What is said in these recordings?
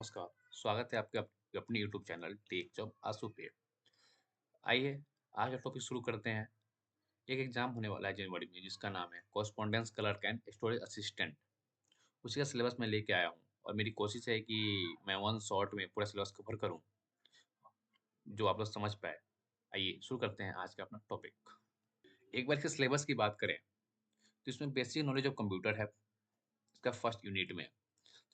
नमस्कार, स्वागत है आपके अपने यूट्यूब चैनल टेक जॉब आसू पे। आइए, आज का टॉपिक शुरू करते हैं। एक एग्जाम होने वाला है जनवरी में जिसका नाम है correspondence clerk and storage assistant. उसी का सिलेबस मैं लेके आया हूँ और मेरी कोशिश है कि मैं वन शॉट में पूरा सिलेबस कवर करूँ, जो आप लोग समझ पाए। आइए शुरू करते हैं आज का अपना टॉपिक। एक बार इसके सिलेबस की बात करें तो इसमें बेसिक नॉलेज ऑफ कंप्यूटर है। इसका फर्स्ट यूनिट में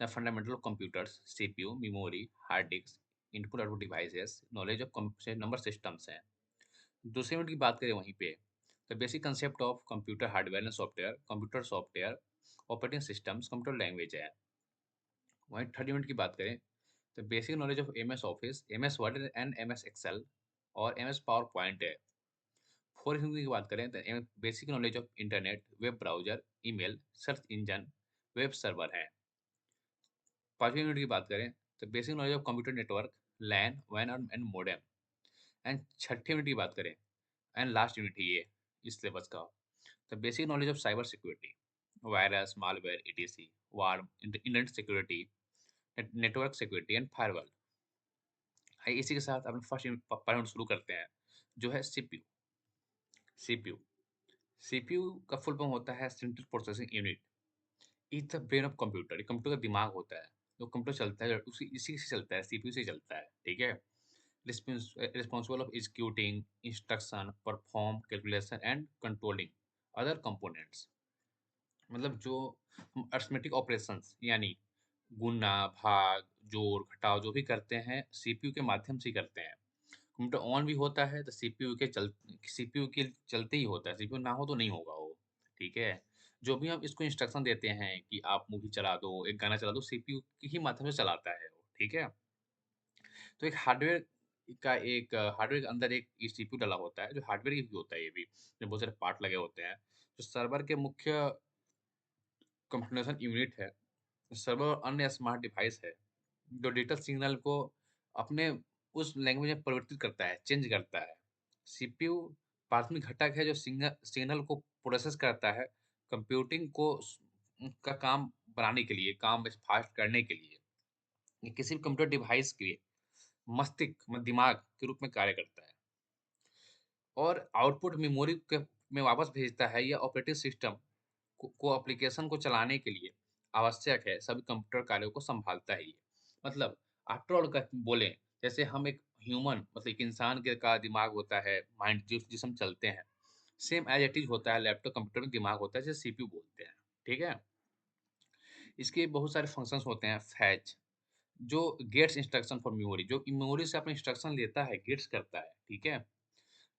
fundamental of computers, CPU, memory, hard disk, input output devices, knowledge of number systems हैं। दूसरे यूनिट की बात करें वहीं पे तो basic concept of computer hardware and software, operating systems, computer language है। वहीं थर्ड यूनिट की बात करें तो basic knowledge of M S Office, M S Word and M S Excel और एम एस पावर पॉइंट है। फोर्थ यूनिट की बात करें तो basic knowledge of internet, web browser, email, search engine, web server है। पांचवी यूनिट की बात करें तो basic knowledge of computer network, LAN वैन एंड मोडेम। एंड छठी यूनिट की बात करें एंड लास्ट यूनिट है ये इस सिलेबस का, तो basic knowledge of cyber security, virus, malware, etc, warm, internet security, network security and firewall. आइए इसी के साथ अपने फर्स्ट पॉइंट शुरू करते हैं, जो है सीपीयू। सीपीयू सीपीयू का फुल फॉर्म होता है central processing unit. Is the brain of computer. ये कंप्यूटर का दिमाग होता है। जो कंप्यूटर चलता है उसी इसी से चलता है, सीपीयू से चलता है। ठीक है। Responsible of executing instruction, perform calculation and controlling other components। मतलब जो हम अरिथमेटिक ऑपरेशंस यानी गुणा, भाग, जोड़, घटाव जो भी करते हैं सीपीयू के माध्यम से ही करते हैं। कंप्यूटर ऑन भी होता है तो सीपीयू के चलते ही होता है। सीपीयू ना हो तो नहीं होगा वो। ठीक है। जो भी हम इसको इंस्ट्रक्शन देते हैं कि आप मूवी चला दो, एक गाना चला दो, सीपीयू के ही माध्यम से चलाता है वो। ठीक है। तो एक हार्डवेयर के अंदर एक सीपीयू डला होता है, जो हार्डवेयर ही होता है ये भी, इसमें बहुत सारे पार्ट लगे होते हैं। जो सर्वर के मुख्य कंप्यूटेशन यूनिट है, सर्वर और अन्य स्मार्ट डिवाइस है, जो डिजिटल सिग्नल को अपने उस लैंग्वेज में परिवर्तित करता है, चेंज करता है। सीपीयू प्राथमिक घटक है जो सिग्नल सिग्नल को प्रोसेस करता है, कंप्यूटिंग को का काम बनाने के लिए, काम फास्ट करने के लिए। ये किसी भी कंप्यूटर डिवाइस के मस्तिष्क में दिमाग के रूप में कार्य करता है और आउटपुट मेमोरी के में वापस भेजता है। या ऑपरेटिंग सिस्टम को एप्लीकेशन को चलाने के लिए आवश्यक है, सभी कंप्यूटर कार्यों को संभालता है ये। मतलब आफ्टर ऑल का बोलें, जैसे हम एक ह्यूमन मतलब एक इंसान के का दिमाग होता है, माइंड जिस हम चलते हैं, सेम एज इट इज होता है लैपटॉप कंप्यूटर में दिमाग होता है, जैसे सीपीयू बोलते हैं। ठीक है। इसके बहुत सारे फंक्शंस होते हैं। फैच जो गेट्स इंस्ट्रक्शन फॉर मेमोरी, जो मेमोरी से अपना इंस्ट्रक्शन लेता है, गेट्स करता है। ठीक है।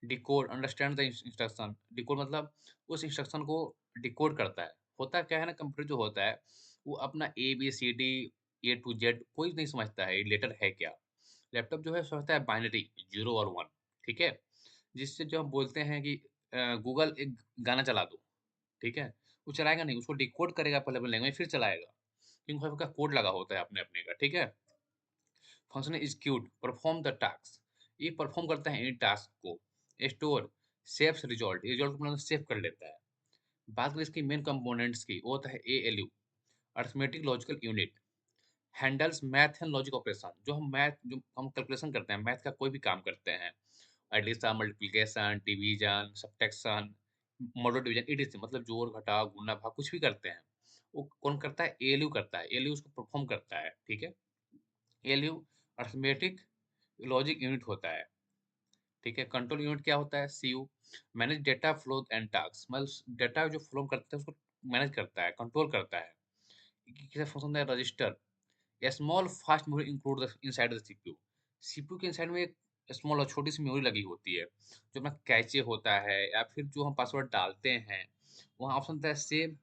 Decode understand the instruction, decode मतलब उस इंस्ट्रक्शन को डिकोड करता है। होता क्या है ना, कंप्यूटर जो होता है वो अपना A B C D A to Z कोई नहीं समझता है ये लेटर है क्या। लैपटॉप जो है समझता है बाइनरी, जीरो और वन। ठीक है। जिससे जो हम बोलते हैं कि गूगल एक गाना चला दो। ठीक है। वो चलाएगा नहीं, उसको डिकोड करेगा पहले अपने लैंग्वेज, फिर चलाएगा, क्योंकि उसका कोड लगा होता है अपने अपने का। ठीक है। Function execute perform the task, ये परफॉर्म करता है इन टास्क को। स्टोर सेव्स रिजल्ट, रिजल्ट को मतलब सेव कर लेता है। बात करें इसकी मेन कंपोनेंट्स की, वो होता है ALU, arithmetic logical unit. Handles math and logic operation, जो हम कैलकुलेशन करते हैं, मैथ का कोई भी काम करते हैं, addition, multiplication, division, subtraction, model division, etc, मतलब जोड़, घटाव, गुणा, भाग कुछ भी करते हैं, वो कौन करता है? एएलयू करता है। एएलयू उसको परफॉर्म करता है। ठीक है। एएलयू अरिथमेटिक लॉजिक यूनिट होता है। ठीक है। कंट्रोल यूनिट क्या होता है? CU manage data flow and task, मतलब डेटा जो फ्लो करता है उसको मैनेज करता है, कंट्रोल करता है। कैसे फंक्शन है? Register A small fast memory include the inside the CPU. CPU के इनसाइड में एक स्मॉल और छोटी सी मेमोरी लगी होती है, जो अपना कैचे होता है, या फिर जो हम पासवर्ड डालते हैं वहाँ ऑप्शन होता है सेव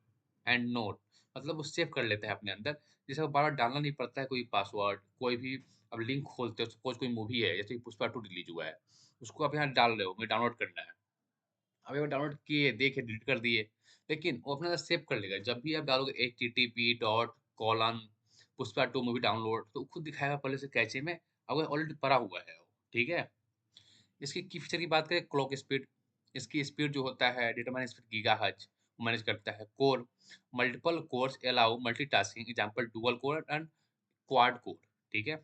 एंड नोट, मतलब वो सेव कर लेता है अपने अंदर, जिसे बार बार डालना नहीं पड़ता है कोई पासवर्ड, कोई भी। अब लिंक खोलते हो, सपोज कोई मूवी है जैसे कि पुष्पा 2 रिलीज हुआ है, उसको आप यहाँ डाल रहे हो, मुझे डाउनलोड करना है। अब एक बार डाउनलोड किए, देखे, डिलीट कर दिए, लेकिन वो अपने अंदर सेव कर लेगा। जब भी आप डालोगे http:// पुष्पा 2 मूवी डाउनलोड, तो खुद दिखाएगा पहले से कैचे में, अब ऑलरेडी पड़ा हुआ है वो। ठीक है। इसकी की फीचर की बात करें, क्लॉक स्पीड, इसकी स्पीड जो होता है data manage speed gigahertz manage करता है। Core multiple course allow multitasking, example dual core and quad core. ठीक है।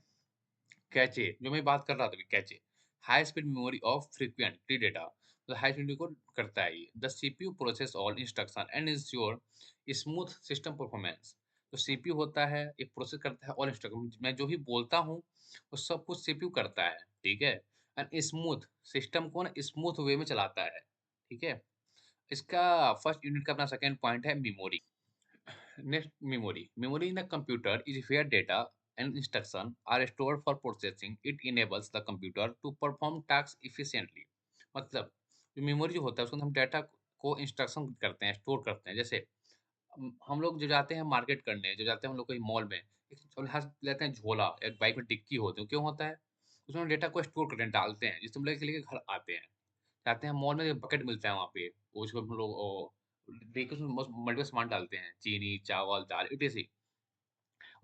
कैचे जो मैं बात कर रहा था अभी, cache high speed memory of frequently data, तो हाई स्पीड को करता है ये। The CPU process all instruction and ensure smooth system performance. तो सीपीयू होता है, ये प्रोसेस करता है ऑल इंस्ट्रक्शन, मैं जो भी बोलता हूँ वो सब कुछ सीपीयू करता है, ठीक है। एंड स्मूथ सिस्टम को ना स्मूथ वे में चलाता है, ठीक है। इसका फर्स्ट यूनिट का अपना सेकेंड पॉइंट है memory. Next, memory. Memory in a computer is where data and instruction are stored for processing. It enables the computer to perform tasks efficiently. मतलब जो मेमोरी जो होता है उसको हम डाटा को इंस्ट्रक्शन करते हैं, स्टोर करते हैं। जैसे हम लोग जो जाते हैं मार्केट करने, जो जाते हैं हम लोग कोई मॉल में, एक हाथ लेते हैं झोला, एक बाइक में टिक्की होती है, क्यों होता है? उसमें डेटा को स्टोर करते हैं, डालते हैं, जिससे हम लेके घर आते हैं। जाते हैं मॉल में, बकेट मिलता है वहाँ पे, उसको हम लोग लेके उसमें मल्टीपल सामान डालते हैं, चीनी, चावल, दाल, इत्यादि।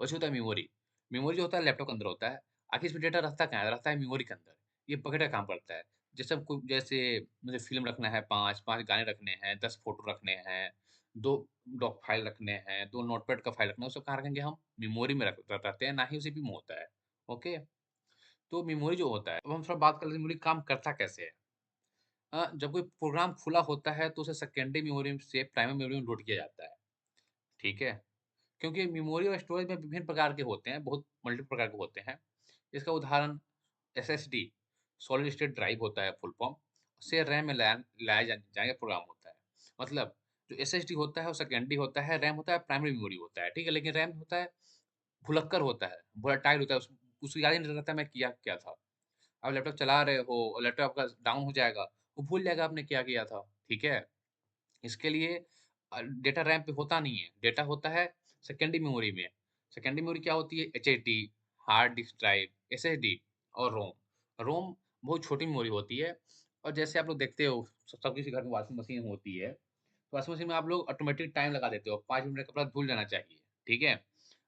वैसे होता है मेमोरी। मेमोरी जो होता है लैपटॉप के अंदर होता है। आखिर इसमें डेटा रहता कहाँ है? रहता है मेमोरी के अंदर। ये बकेट का काम करता है। जैसे हम कोई, जैसे मुझे फ़िल्म रखना है 5, 5 गाने रखने हैं, 10 फ़ोटो रखने हैं, 2 डॉक फ़ाइल रखने हैं, 2 नोटपैड का फ़ाइल रखना है, वो सब कहाँ रखेंगे हम? मेमोरी में रखते हैं, ना ही सीपीयू में होता है। ओके? तो मेमोरी जो होता है, अब हम थोड़ा बात कर लेते हैं मेमोरी काम करता कैसे है? जब कोई प्रोग्राम खुला होता है तो उसे सेकेंडरी मेमोरी से प्राइमरी मेमोरी में लोड किया जाता है। ठीक है? क्योंकि मेमोरी और स्टोरेज में विभिन्न प्रकार के होते हैं, बहुत मल्टी प्रकार के होते हैं। इसका उदाहरण एसएसडी, सॉलिड स्टेट ड्राइव होता है फुल फॉर्म, से रैम में लाया जाने प्रोग्राम होता है। मतलब जो एसएसडी होता है वो सेकेंडरी होता है, रैम होता है प्राइमरी मेमोरी होता है, ठीक है? लेकिन रैम होता है भुलक्कर होता है, वोलेटाइल होता है, उसको याद ही नहीं रहता मैं किया क्या था। आप लैपटॉप चला रहे हो और लैपटॉप आपका डाउन हो जाएगा, वो भूल जाएगा आपने क्या किया था, ठीक है? इसके लिए डेटा रैम पे होता नहीं है, डेटा होता है सेकेंडरी मेमोरी में। सेकेंडरी मेमोरी क्या होती है? एचएडी, हार्ड डिस्क ड्राइव, एसएसडी और रोम। रोम बहुत छोटी मेमोरी होती है। और जैसे आप लोग देखते हो सबके घर में वॉशिंग मशीन होती है, तो वॉशिंग मशीन में आप लोग ऑटोमेटिक टाइम लगा देते हो, 5 मिनट में कपड़ा धुल जाना चाहिए, ठीक है।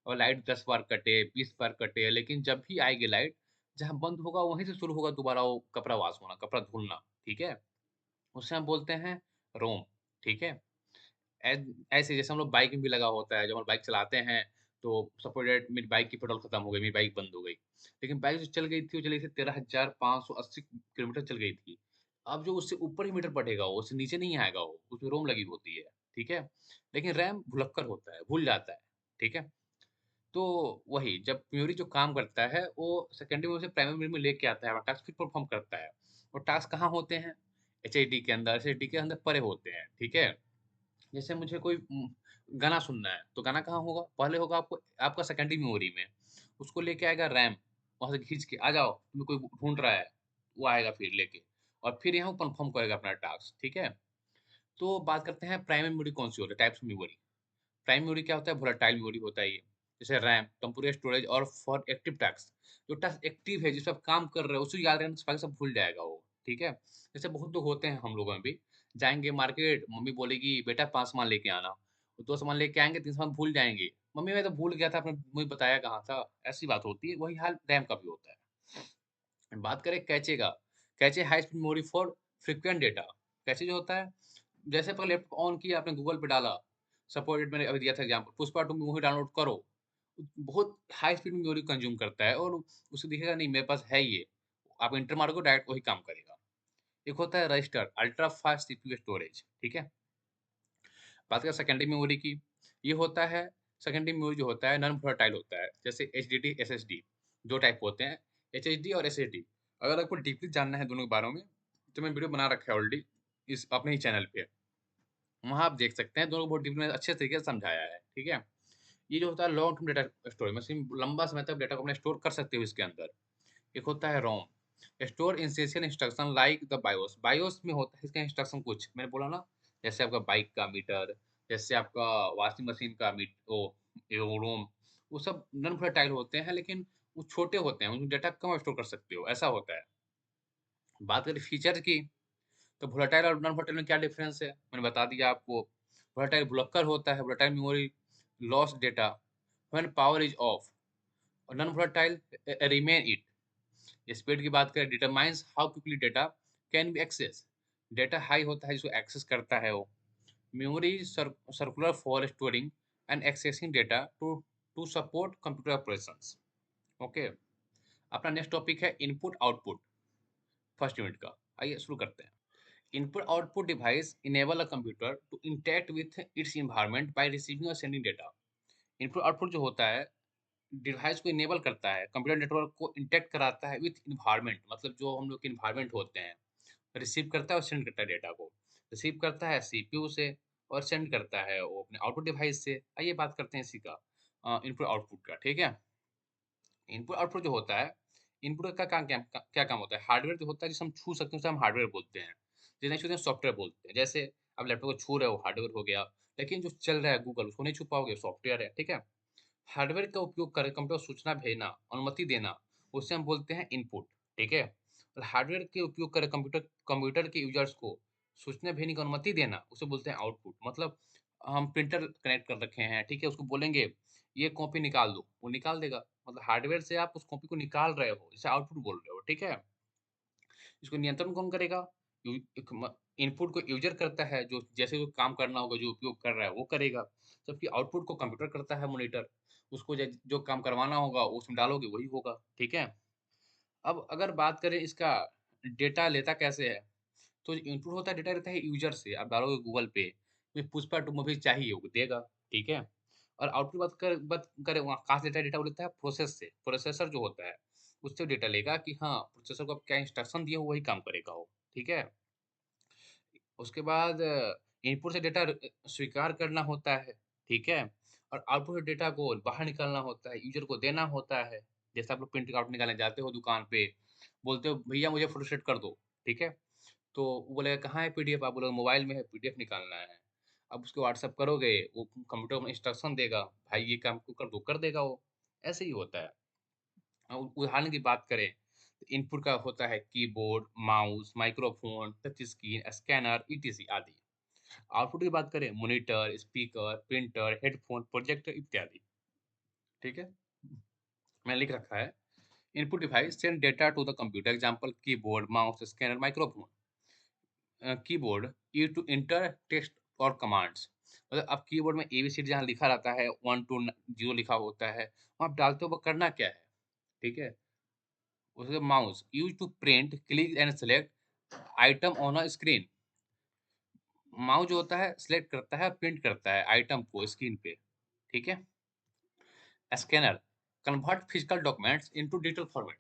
और लाइट 10 बार कटे, 20 बार कटे, लेकिन जब भी आएगी लाइट, जहाँ बंद होगा वहीं से शुरू होगा दोबारा वो कपड़ा वॉश होना, कपड़ा धुलना, ठीक है। उसे हम बोलते हैं रोम, ठीक है। ऐसे जैसे हम लोग बाइक में भी लगा होता है, जब हम बाइक चलाते हैं तो सपोज दैट मेरी बाइक की पेट्रोल खत्म हो गई, मेरी बाइक बंद हो गई, लेकिन बाइक जो चल गई थी वो चली थी 13,580 किलोमीटर चल गई थी। अब जो उससे ऊपर ही मीटर पढ़ेगा, वो उससे नीचे नहीं आएगा, वो उसमें रोम लगी होती है, ठीक है। लेकिन रैम भुलक्कर होता है, भूल जाता है, ठीक है। तो वही जब मेमोरी जो काम करता है वो सेकेंडरी मेमोरी से प्राइमरी मेमोरी में लेके आता है और टास्क फिर परफॉर्म करता है। और टास्क कहाँ होते हैं? एचएडी के अंदर, एसएसडी के अंदर परे होते हैं, ठीक है। जैसे मुझे कोई गाना सुनना है, तो गाना कहाँ होगा? पहले होगा आपको आपका सेकेंडरी मेमोरी में, उसको लेके आएगा रैम, वहाँ से खींच के आ जाओ, तुम्हें कोई ढूँढ रहा है, वो आएगा फिर लेके, और फिर यहाँ वो परफ़ॉर्म करेगा अपना टास्क, ठीक है? तो बात करते हैं प्राइमरी मेमोरी कौन-सी होती है, types of memory. Primary memory क्या होता है? वोलेटाइल मेमोरी होता है ये। जैसे रैम, टेम्पोररी स्टोरेज और फॉर एक्टिव टास्क। जो टास्क एक्टिव है, जिस पे आप काम कर रहे हो, उसे याद रहना, बाकी सब भूल जाएगा वो, ठीक है? जैसे बहुत लोग होते हैं हम लोगों में भी, जाएँगे मार्केट, मम्मी बोलेगी, "बेटा 5 सामान लेके आना।" 2 सामान लेके आएँगे, 3 सामान भूल जाएँगे। "मम्मी मैं तो भूल गया था, आपने मुझे बताया कहाँ था?" ऐसी बात होती है, वही हाल रैम का भी होता है। बात करें कैचे का, cache high speed memory for frequent data. Cache जो होता है, जैसे पहले लैपटॉप ऑन किया, आपने गूगल पे डाला, सपोज़ मैंने अभी दिया था एग्ज़ाम्पल, पुष्पा 2 मूवी डाउनलोड करो, बहुत हाई स्पीड में मेमोरी कंज़्यूम करता है और उसे दिखेगा नहीं मेरे पास है ये, आप एंटर मारोगे डायरेक्ट वही काम करेगा। एक होता है register, ultra fast CPU storage, ठीक है? बात करें सेकेंडरी मेमोरी की, ये होता है सेकेंडरी मेमोरी जो होता है नॉन वोलेटाइल होता है, जैसे एचडीडी, एसएसडी, 2 टाइप होते हैं, एचएचडी और एसएसडी। अगर आपको डीपली जानना है दोनों के बारे में, तो मैं वीडियो बना रखा है ऑलरेडी इस अपने ही चैनल पे, वहाँ आप देख सकते हैं, दोनों को बहुत डीपली में अच्छे तरीके से समझाया है, ठीक है? ये जो होता है long term data storage, machine लंबा समय तक डेटा को अपने स्टोर कर सकते हो इसके अंदर। एक होता है ROM, store essential instruction like the BIOS. BIOS में होता है इसका इंस्ट्रक्शन कुछ मैंने बोला ना, जैसे आपका बाइक का मीटर, जैसे आपका वॉशिंग मशीन का रोम, वो सब नॉन वोलेटाइल होते हैं, लेकिन वो छोटे होते हैं, उनमें डेटा कम स्टोर कर सकते हो, ऐसा होता है। बात करें फीचर की, तो वोलेटाइल और नॉन वोलेटाइल में क्या डिफरेंस है, मैंने बता दिया आपको। वोलेटाइल भुलक्कर होता है, volatile memory lost data when power is off, और non volatile remain it. Speed की बात करें, determines how quickly data can be access. Data high होता है जिसको एक्सेस करता है वो। Memory circular for storing and accessing data to to support computer operations. Okay, अपना नेक्स्ट टॉपिक है इनपुट आउटपुट फर्स्ट यूनिट का। आइए शुरू करते हैं। Input output device enable a computer to interact with its environment by receiving और sending data. Input output जो होता है डिवाइस को इनेबल करता है, कंप्यूटर नेटवर्क को इंटरेक्ट कराता है विथ इन्वायरमेंट, मतलब जो हम लोग के इन्वायरमेंट होते हैं। रिसीव करता है और सेंड करता है डेटा को। रिसीव करता है सीपीयू से और सेंड करता है वो अपने आउटपुट डिवाइस से। आइए बात करते हैं इसी का इनपुट आउटपुट का, ठीक है। इनपुट आउटपुट जो होता है, इनपुट का काम क्या काम होता है? हार्डवेयर जो होता है जिसे हम छू सकते हैं उसे हम हार्डवेयर बोलते हैं। जिसे नहीं छूते हैं सॉफ्टवेयर बोलते हैं। जैसे आप लैपटॉप को छू रहे हो, हार्डवेयर हो गया। लेकिन जो चल रहा है गूगल, उसको नहीं छू पाओगे, सॉफ्टवेयर है, ठीक है। हार्डवेयर का उपयोग कर कंप्यूटर सूचना भेजना, अनुमति देना, उसे हम बोलते हैं इनपुट, ठीक है। और हार्डवेयर के उपयोग कर कंप्यूटर कंप्यूटर के यूजर्स को सूचना भेजने की अनुमति देना, उसे बोलते हैं आउटपुट। मतलब हम प्रिंटर कनेक्ट कर रखे हैं, ठीक है, उसको बोलेंगे ये कॉपी निकाल दो, वो निकाल देगा। मतलब हार्डवेयर से आप उस कॉपी को निकाल रहे हो, इसे आउटपुट बोल रहे हो, ठीक है। इसको नियंत्रण कौन करेगा? इनपुट को यूजर करता है, जो जैसे जो काम करना होगा, जो उपयोग कर रहा है वो करेगा। जबकि आउटपुट को कंप्यूटर करता है, मॉनिटर। उसको जो काम करवाना होगा वो उसमें डालोगे वही होगा, ठीक है। अब अगर बात करें इसका डेटा लेता कैसे है, तो इनपुट होता है, डेटा रहता है यूजर से। आप डालोगे गूगल पे में पुष्पा टू मूवी चाहिए, वो देगा, ठीक है। और आउटपुट बात करें वहाँ कहाँ से लेता है डेटा, वो लेता है प्रोसेस से। प्रोसेसर जो होता है उससे डेटा लेगा कि हाँ, प्रोसेसर को आप क्या इंस्ट्रक्शन दिए हो वही काम करेगा वो, ठीक है। उसके बाद इनपुट से डेटा स्वीकार करना होता है, ठीक है। और आउटपुट से डेटा को बाहर निकालना होता है, यूजर को देना होता है। जैसे आप लोग प्रिंट आउट निकालने जाते हो दुकान पे, बोलते हो भैया मुझे फोटोस्टेट कर दो, ठीक है। तो वो बोलेगा कहाँ है पीडीएफ, आप बोलोगे मोबाइल में है, पीडीएफ निकालना है। अब उसको व्हाट्सएप करोगे, वो कंप्यूटर में इंस्ट्रक्शन देगा, भाई ये काम को कर दो, कर देगा वो। ऐसे ही होता है। उदाहरण की बात करें तो इनपुट का होता है keyboard, mouse, microphone, touch screen, scanner, etc आदि। आउटपुट की बात करें monitor, speaker, printer, headphone, projector इत्यादि, ठीक है। मैंने लिख रखा है input device send data to the computer, example keyboard, mouse, scanner, microphone. Keyboard use to enter text और कमांड्स, मतलब अब कीबोर्ड में एबीसीडी जहाँ लिखा रहता है, 1 to 0 लिखा होता है, वहाँ आप डालते हो वो करना क्या है, ठीक है। उसके mouse use to print, click and select item on a screen. Mouse जो होता है सिलेक्ट करता है, प्रिंट करता है आइटम को स्क्रीन पे, ठीक है। Scanner convert physical documents into digital format.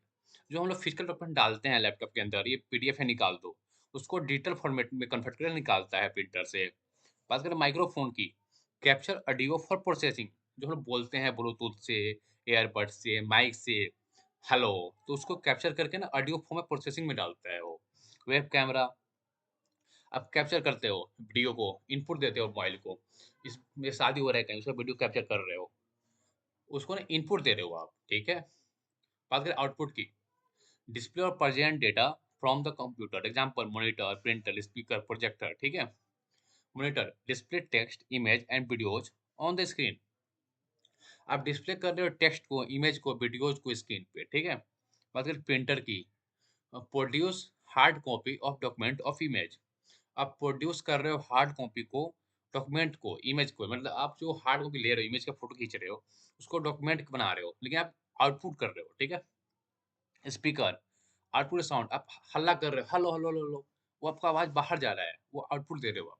जो हम लोग फिजिकल डॉक्यूमेंट डालते हैं लैपटॉप के अंदर, ये पीडीएफ है निकाल दो, उसको डिजिटल फॉर्मेट में कन्वर्ट करके निकालता है प्रिंटर से। बात करें माइक्रोफोन की, कैप्चर ऑडियो फॉर प्रोसेसिंग। जो हम लोग बोलते हैं ब्लूटूथ से, एयरबड से, माइक से, हेलो, तो उसको कैप्चर करके ना ऑडियो फॉर्म में प्रोसेसिंग में डालता है वो। वेब कैमरा, आप कैप्चर करते हो वीडियो को, इनपुट देते हो मोबाइल को, इसमें शादी हो रहा है कहीं, उसका वीडियो कैप्चर कर रहे हो, उसको ना इनपुट दे रहे हो आप, ठीक है। बात करें आउटपुट की, डिस्प्ले और present data from the computer, example monitor, printer, speaker, projector, ठीक है। Monitor display text, image and videos on the screen. आप डिस्प्ले कर रहे हो टेक्स्ट को, इमेज को, वीडियोज को स्क्रीन पे, ठीक है। बात करें प्रिंटर की, produce hard copy of document of image. आप प्रोड्यूस कर रहे हो हार्ड कॉपी को, डॉक्यूमेंट को, इमेज को, मतलब आप जो हार्ड कॉपी ले रहे हो, इमेज का फोटो खींच रहे हो, उसको डॉक्यूमेंट बना रहे हो, लेकिन आप आउटपुट कर रहे हो, ठीक है। स्पीकर आउटपुट साउंड, आप हल्ला कर रहे हो, हेलो हेलो हेलो हेलो, वो आपका आवाज बाहर जा रहा है, वो आउटपुट दे रहे हो आप।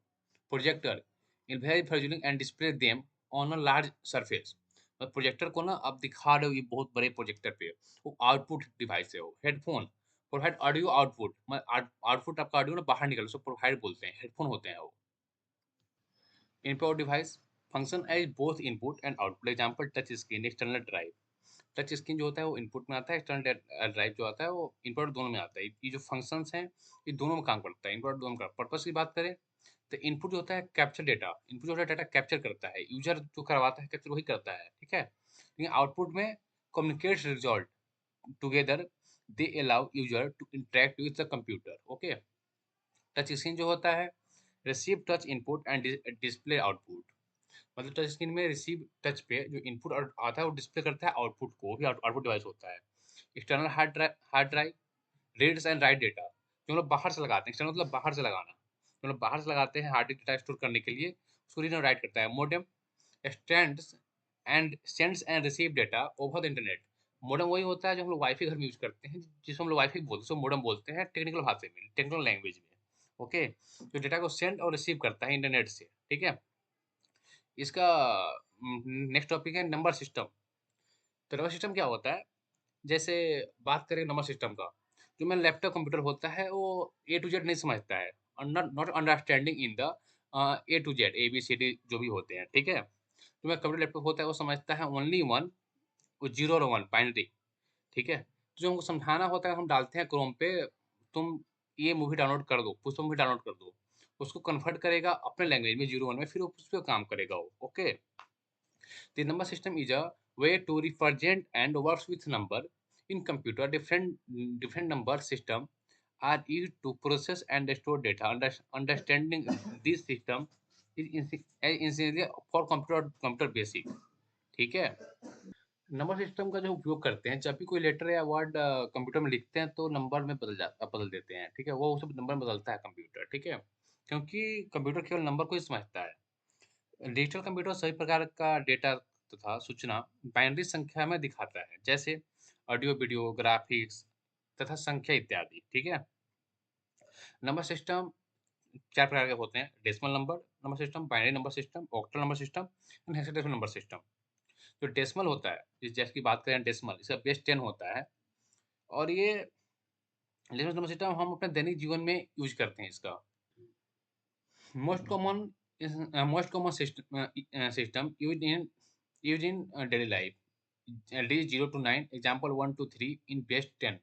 प्रोजेक्टर इन वेरी फॉर्चूनिंग and display them on a large surface. Projector को ना आप दिखा रहे हो ये बहुत बड़े प्रोजेक्टर पे, वो आउटपुट डिवाइस है वो। Headphone provide audio output, output आपका ऑडियो ना बाहर निकल, उसको प्रोवाइड बोलते हैं, हेडफोन होते हैं वो। Input device function as both input and output, example touch screen, external drive. Touch screen जो होता है वो इनपुट में आता है, एक्सटर्नल ड्राइव जो आता है वो इनपुट, दोनों में आता है। ये जो फंक्शंस हैं ये दोनों में काम करता है, इनपुट दोनों का। पर्पस की बात करें तो इनपुट जो होता है कैप्चर डेटा, इनपुट जो होता है डेटा कैप्चर करता है, यूजर जो करवाता है कैप्चर वही करता है, ठीक है। लेकिन आउटपुट में communicate result together, they allow user to interact with the computer, okay. Touch screen जो होता है receive touch input and display output. मतलब टच स्क्रीन में रिसीव टच पे जो इनपुट आता है वो डिस्प्ले करता है आउटपुट को, वो भी आउटपुट डिवाइस होता है। External hard drive reads and right data, जो हम लोग बाहर से लगाते हैं, एक्सटर्नल मतलब बाहर से लगाना, जो हम लोग बाहर से लगाते हैं हार्ड डिस्क डेटा स्टोर करने के लिए, उसको रीड और राइट करता है। Modem stands and sends and receive data over the internet. Modem वही होता है जो हम लोग वाईफाई घर में यूज करते हैं, जिसको हम लोग वाईफाई बोलते हैं, उसको मॉडेम बोलते हैं टेक्निकल भाषा में, टेक्निकल लैंग्वेज में। ओके, जो डेटा को सेंड और रिसीव करता है इंटरनेट से, ठीक है। इसका नेक्स्ट टॉपिक है नंबर सिस्टम। तो नंबर सिस्टम क्या होता है? जैसे बात करें नंबर सिस्टम का, जो मेरा लैपटॉप कंप्यूटर होता है वो ए टू जेड नहीं समझता है, not understanding in the A to Z, A B C D जो भी होते हैं, ठीक है। जो मेरा कंप्यूटर लैपटॉप होता है वो समझता है ओनली वन, वो जीरो और वन बाइनरी, ठीक है। तो जो हमको समझाना होता है हम डालते हैं क्रोम पे, तुम ये मूवी डाउनलोड कर दो, पुष्पा मूवी डाउनलोड कर दो, उसको कन्वर्ट करेगा अपने लैंग्वेज में जीरो वन में, फिर वो उस पर काम करेगा वो। Okay, the number system is a way to represent and works with number in computer. Different number system are used to process and store data. Understanding this system is essential for computer basic. ठीक है। Number system का जो उपयोग करते हैं, जब भी कोई लेटर या वर्ड कंप्यूटर में लिखते हैं तो नंबर में बदल देते हैं, ठीक है। वो सब नंबर में बदलता है कंप्यूटर, ठीक है, क्योंकि कंप्यूटर केवल नंबर को ही समझता है। डिजिटल कंप्यूटर सभी प्रकार का डेटा तथा सूचना बाइनरी संख्या में दिखाता है, जैसे ऑडियो, वीडियो, ग्राफिक्स तथा संख्या इत्यादि, ठीक है। नंबर सिस्टम चार प्रकार के होते हैं: decimal number number system, binary number system, octal number system and hexadecimal number system. जो डेसिमल होता है, जैसे की बात करें डेसिमल, इसका बेस 10 होता है, और ये डेसिमल नंबर सिस्टम हम अपने दैनिक जीवन में यूज करते हैं इसका। Most common most common system used in daily life. D 0 to 9, example 1 to 3 in base 10।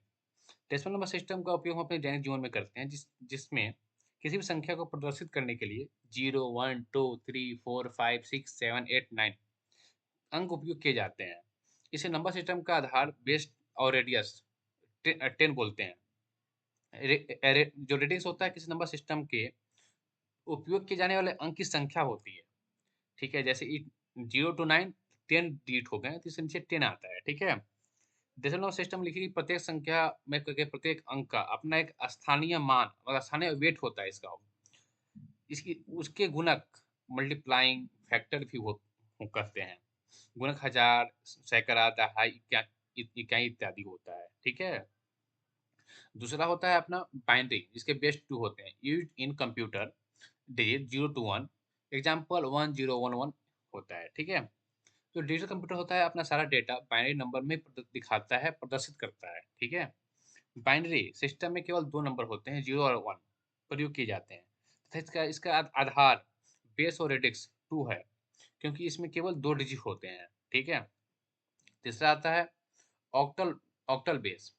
Decimal number system का उपयोग हम अपने दैनिक जीवन में करते हैं, जिसमें किसी भी संख्या को प्रदर्शित करने के लिए 0 1 2 3 4 5 6 7 8 9 अंक उपयोग किए जाते हैं। इसे नंबर सिस्टम का आधार, बेस और रेडियस 10 बोलते हैं। जो रेडियस होता है किसी नंबर सिस्टम के उपयोग किए जाने वाले अंक की संख्या होती है, ठीक है। जैसे 0 to 9 10 डिजिट हो गए तो इसके नीचे 10 आता है, ठीक है। डेसिमल सिस्टम लिखी गई प्रत्येक संख्या में करके प्रत्येक अंक का अपना एक स्थानीय मान और स्थानीय वेट होता है इसका। इसकी उसके गुणक मल्टीप्लाइंग फैक्टर भी करते हैं। गुणक हजार, सैकड़ा, दहाई, इकाई इत्यादि होता है, ठीक है। दूसरा होता है अपना बाइनरी, जिसके बेस 2 होते हैं, used in computer digit 0 to 1, example 1011 होता है, ठीक है। जो डिजिटल कंप्यूटर होता है अपना सारा डेटा बाइनरी नंबर में दिखाता है, प्रदर्शित करता है, ठीक है। बाइनरी सिस्टम में केवल दो नंबर होते हैं, 0 और 1 प्रयोग किए जाते हैं, तथा इसका इसका आधार बेस और रेडिक्स 2 है, क्योंकि इसमें केवल दो डिजिट होते हैं, ठीक है। तीसरा आता है octal octal base,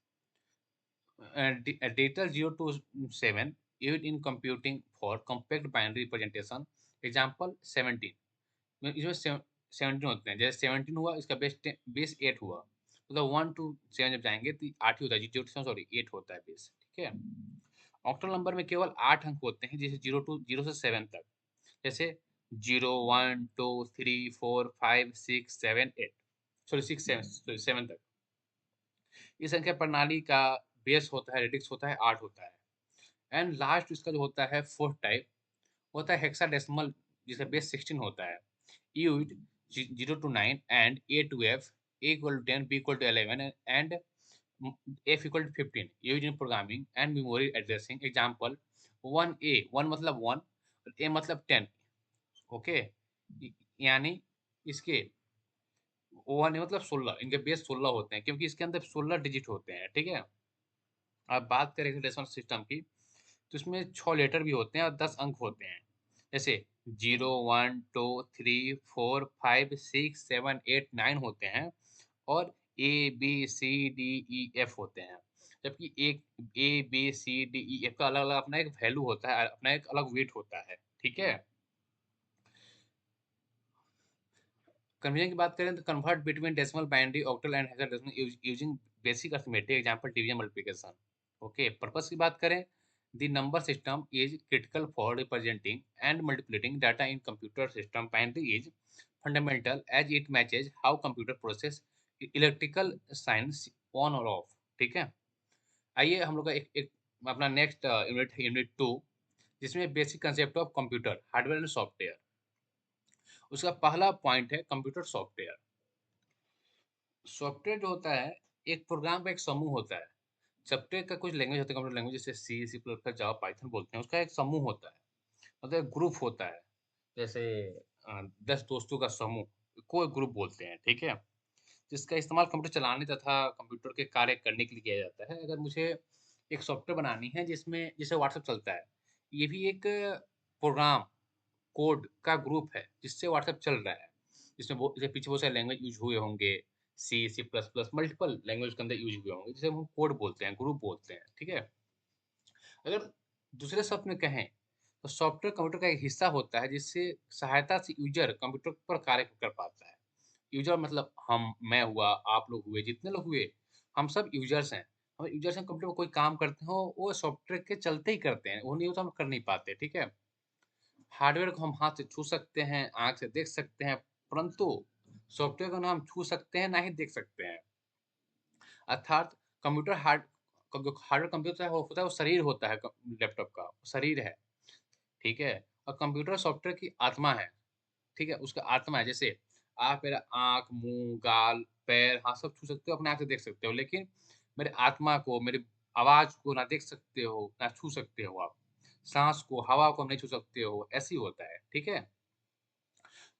data 0 to 7 used in computing for compact binary representation, example 17। इसमें 17 होते हैं, जैसे 17 हुआ, इसका बेस 8 हुआ, मतलब 1 to 7 जब जाएंगे तो 8 ही होता है, जीरो सॉरी 8 होता है बेस, ठीक है। ऑक्टल नंबर में केवल 8 अंक होते हैं, जैसे 0 से 7 तक, जैसे 0 1 2 3 4 5 6 7 8, सॉरी 6 7 सॉरी 7 तक। इस संख्या प्रणाली का बेस होता है, रेडिक्स होता है, 8 होता है। एंड लास्ट इसका जो होता है फोर्थ टाइप होता है हेक्साडेसिमल, जिसका बेस 16 होता है, used 0 to 9 and A to F, A equal to 10, B equal to 11 and F equal to 15, used in programming and memory addressing, example 1A, 1 मतलब 1 और A मतलब 10, ओके। यानी इसके 1 मतलब 16, इनके बेस 16 होते हैं, क्योंकि इसके अंदर 16 डिजिट होते हैं, ठीक है। अब बात करें हेक्साडेसिमल सिस्टम की, तो इसमें 6 लेटर भी होते हैं और 10 अंक होते हैं, जैसे 0 1 2 3 4 5 6 7 8 9 होते हैं, और A B C D E F होते हैं। जबकि एक A B C D E F का अलग अलग अपना एक वैल्यू होता है, अपना एक अलग वेट होता है, ठीक है। कन्वर्जन की बात करें तो convert between decimal, binary, octal and hexadecimal using basic arithmetic, example division, multiplication. Okay, purpose की बात करें, the number system is critical for representing and multiplicating data in computer system. Binary is fundamental as it matches how computer process electrical science on और off, ठीक है। आइए हम लोग का एक अपना नेक्स्ट यूनिट है यूनिट 2, जिसमें basic concept of computer, hardware and software. उसका पहला पॉइंट है कंप्यूटर सॉफ्टवेयर। सॉफ्टवेयर जो होता है एक प्रोग्राम का एक समूह होता है। सॉफ्टवेयर का कुछ लैंग्वेज होता है, कंप्यूटर लैंग्वेज जैसे सी, सी प्लस प्लस, जावा, पाइथन बोलते हैं, उसका एक समूह होता है, मतलब एक ग्रुप होता है। जैसे 10 दोस्तों का समूह को एक ग्रुप बोलते हैं, ठीक है? जिसका इस्तेमाल कंप्यूटर चलाने तथा कंप्यूटर के कार्य करने के लिए किया जाता है। अगर मुझे एक सॉफ्टवेयर बनानी है जिसमें जैसे व्हाट्सएप चलता है, ये भी एक प्रोग्राम कोड का ग्रुप है जिससे व्हाट्सएप चल रहा है। जिसमें वो जैसे पीछे बहुत सारे लैंग्वेज यूज़ हुए होंगे, C, C plus plus multiple language के अंदर यूज़ हुए होंगे, जिसे हम कोड बोलते हैं, ग्रुप बोलते हैं, ठीक है? अगर दूसरे शब्द में कहें, तो सॉफ्टवेयर कंप्यूटर का एक हिस्सा होता है जिससे सहायता से यूज़र कंप्यूटर पर कार्य कर पाता है। यूज़र मतलब हम, मैं हुआ, आप लोग हुए, जितने लोग हुए, हम सब यूज़र्स हैं। हम यूज़र्स हैं, कंप्यूटर में कोई काम करते हो, वो सॉफ्टवेयर के चलते ही करते हैं, वो नहीं हो तो हम कर नहीं पाते, ठीक है? हार्डवेयर को हम हाथ से छू सकते हैं, आँख से देख सकते हैं, परंतु सॉफ्टवेयर को ना हम छू सकते हैं, ना ही देख सकते हैं। अर्थात कंप्यूटर जो हार्डवेयर कंप्यूटर होता है, वो शरीर होता है लैपटॉप का, शरीर है, ठीक है? और कंप्यूटर सॉफ्टवेयर की आत्मा है, ठीक है? उसका आत्मा है, जैसे आप मेरा आँख, मुँह, गाल, पैर, हाथ सब छू सकते हो, अपने आँख से देख सकते हो, लेकिन मेरे आत्मा को, मेरी आवाज़ को ना देख सकते हो, ना छू सकते हो आप। साँस को, हवा को नहीं छू सकते हो, ऐसे ही होता है, ठीक है?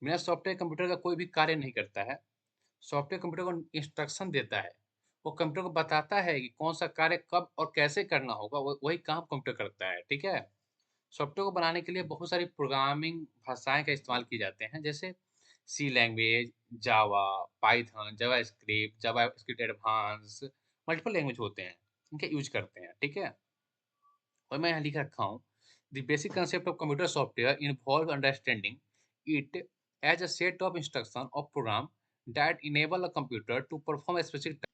मेरा सॉफ्टवेयर कंप्यूटर का कोई भी कार्य नहीं करता है। सॉफ्टवेयर कंप्यूटर को इंस्ट्रक्शन देता है। वो कंप्यूटर को बताता है कि कौन-सा कार्य कब और कैसे करना होगा, वही काम कंप्यूटर करता है, ठीक है? सॉफ्टवेयर को बनाने के लिए बहुत सारी प्रोग्रामिंग भाषाएँ का इस्तेमाल किए जाते हैं, जैसे C language, Java, Python, JavaScript, JavaScript advance, multiple language होते हैं, इनका यूज़ करते हैं, ठीक है? और मैं यहाँ लिख रखा हूँ, the basic concept of computer software involve understanding it as a set of instruction और programme that enable a computer to perform a specific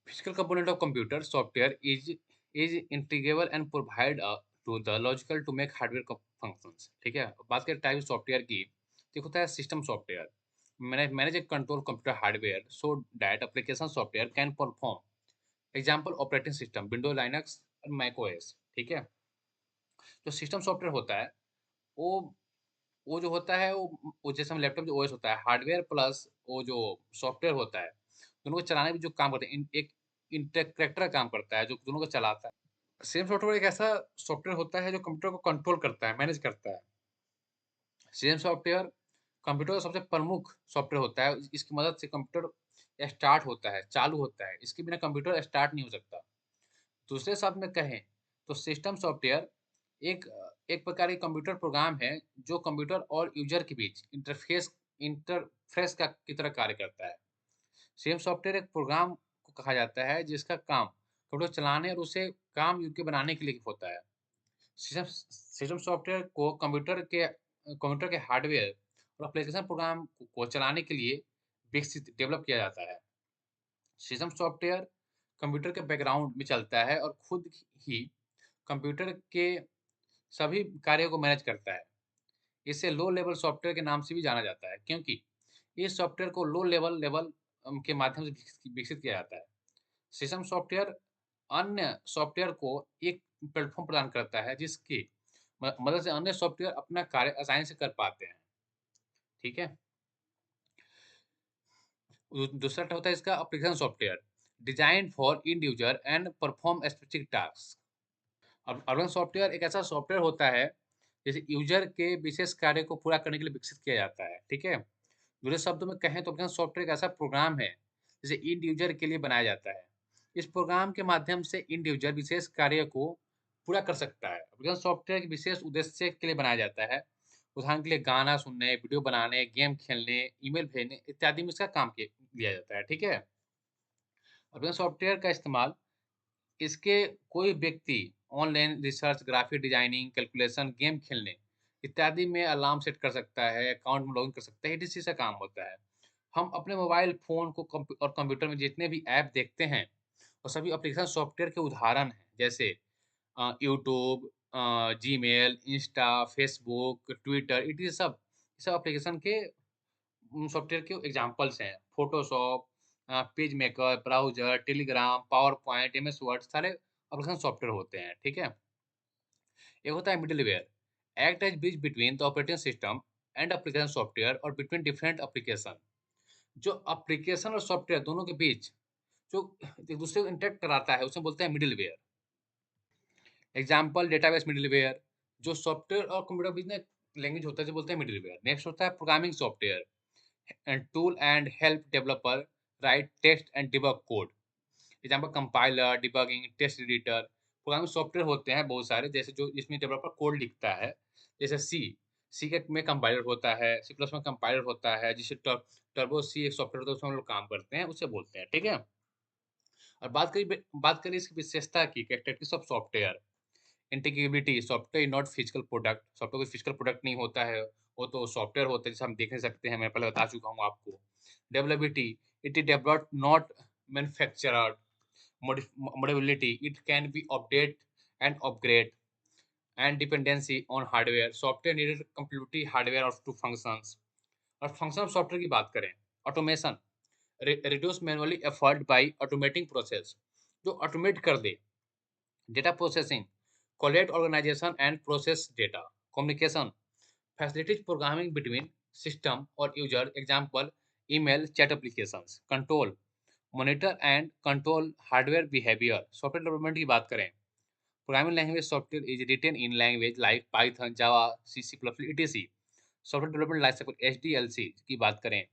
physical component of computer software is integrable and provide to the logical to make hardware functions। ठीक है, बात करें type software की, तो एक होता है system software, manage control computer hardware so that application software can perform. Example operating system window, Linux और मैक ओएस, ठीक है? जो सिस्टम सॉफ्टवेयर होता है, वो वो जो होता है वो जैसे हम लैपटॉप जो ओएस होता है, हार्डवेयर प्लस वो जो सॉफ्टवेयर होता है, दोनों को चलाने में जो काम करते हैं, एक इंटरैक्टर का काम करता है, जो दोनों को चलाता है। सेम सॉफ्टवेयर एक ऐसा सॉफ्टवेयर होता है जो कंप्यूटर को कंट्रोल करता है, मैनेज करता है। सेम सॉफ्टवेयर कंप्यूटर का सबसे प्रमुख सॉफ्टवेयर होता है, इसकी मदद से कंप्यूटर स्टार्ट होता है, चालू होता है। इसके बिना कंप्यूटर स्टार्ट नहीं हो सकता। दूसरे शब्द में कहें तो सिस्टम सॉफ्टवेयर एक एक प्रकार की कंप्यूटर प्रोग्राम है जो कंप्यूटर और यूजर के बीच इंटरफेस का की तरह कार्य करता है। सेम सॉफ्टवेयर एक प्रोग्राम को कहा जाता है जिसका काम कंप्यूटर चलाने और उसे काम योग्य बनाने के लिए होता है। सिस्टम सॉफ्टवेयर को कंप्यूटर के हार्डवेयर और एप्लीकेशन प्रोग्राम को चलाने के लिए विकसित डेवलप किया जाता है। सिस्टम सॉफ्टवेयर कंप्यूटर के बैकग्राउंड में चलता है और खुद ही कंप्यूटर के सभी कार्यों को मैनेज करता है। इसे लो लेवल सॉफ्टवेयर के नाम से भी जाना जाता है, क्योंकि इस सॉफ्टवेयर को लो लेवल लेवल के माध्यम से विकसित किया जाता है। सिस्टम सॉफ्टवेयर अन्य सॉफ्टवेयर को एक प्लेटफॉर्म प्रदान करता है जिसकी मदद से अन्य सॉफ्टवेयर अपना कार्य आसानी से कर पाते हैं, ठीक है? दूसरा होता है इसका application software, design for end user and perform specific task. अब एप्लीकेशन सॉफ्टवेयर एक ऐसा सॉफ्टवेयर होता है जैसे यूजर के विशेष कार्य को पूरा करने के लिए विकसित किया जाता है, ठीक है? दूसरे शब्दों में कहें तो एप्लीकेशन सॉफ्टवेयर एक ऐसा प्रोग्राम है जिसे इंड यूजर के लिए बनाया जाता है। इस प्रोग्राम के माध्यम से इंड यूजर विशेष कार्य को पूरा कर सकता है। एप्लीकेशन सॉफ्टवेयर के विशेष उद्देश्य के लिए बनाया जाता है। उदाहरण के लिए गाना सुनने, वीडियो बनाने, गेम खेलने, ईमेल भेजने इत्यादि में इसका काम लिया जाता है, ठीक है? एप्लीकेशन सॉफ्टवेयर का इस्तेमाल इसके कोई व्यक्ति online research, graphic designing, calculation, game खेलने इत्यादि में अलार्म सेट कर सकता है, अकाउंट में लॉगिन कर सकता है, इसी से काम होता है। हम अपने मोबाइल फ़ोन को और कंप्यूटर में जितने भी ऐप देखते हैं, वो सभी एप्लीकेशन सॉफ्टवेयर के उदाहरण हैं। जैसे YouTube, Gmail, Insta, Facebook, Twitter, ये सब एप्लीकेशन के सॉफ्टवेयर के एग्जांपल्स हैं। Photoshop, page maker, browser, Telegram, power point, MS word सारे एप्लीकेशन सॉफ्टवेयर होते हैं, ठीक है? एक होता है middleware, act as bridge between the operating system and application software और बिटवीन डिफरेंट एप्लीकेशन। जो एप्लीकेशन और सॉफ्टवेयर दोनों के बीच जो एक दूसरे को इंटरेक्ट कराता है उसे बोलते हैं मिडिलवेयर। एग्जाम्पल डेटाबेस मिडिलवेयर, जो सॉफ्टवेयर और कंप्यूटर के बीच में लैंग्वेज होता है जो बोलते हैं मिडिलवेयर। नेक्स्ट होता है programming software and tool and help developer right text and debug code. Example compiler, debugging, text editor. Programming software होते हैं बहुत सारे, जैसे जो जिसमें डेवलपर कोड लिखता है, जैसे सी के में कंपाइलर होता है, सी प्लस में कंपाइलर होता है, जिसे टर्बो सी एक सॉफ्टवेयर होता है उसमें हम लोग काम करते हैं, उसे बोलते हैं। ठीक है। और बात करें इसकी विशेषता की, characteristics of software. Integrability, software not physical product, software कोई फिजिकल प्रोडक्ट नहीं होता है, वो तो सॉफ्टवेयर होता है जिसे हम देख नहीं सकते हैं, मैं पहले बता चुका हूँ आपको। Developability, it is developed not manufactured. Modulability, it can be update and upgrade. And dependency on hardware, software needed completely hardware or to functions। और फंक्शन ऑफ सॉफ्टवेयर की बात करें, automation, reduce manually effort by automating process, जो automate कर दे। Data processing, collect organisation and process data. Communication, facilities programming between system और user, example email, chat applications. Control, monitor and control hardware behaviour. Software development की बात करें, programming language software is written in language like Python, Java, C plus etc। Software development life cycle HDLC की बात करें,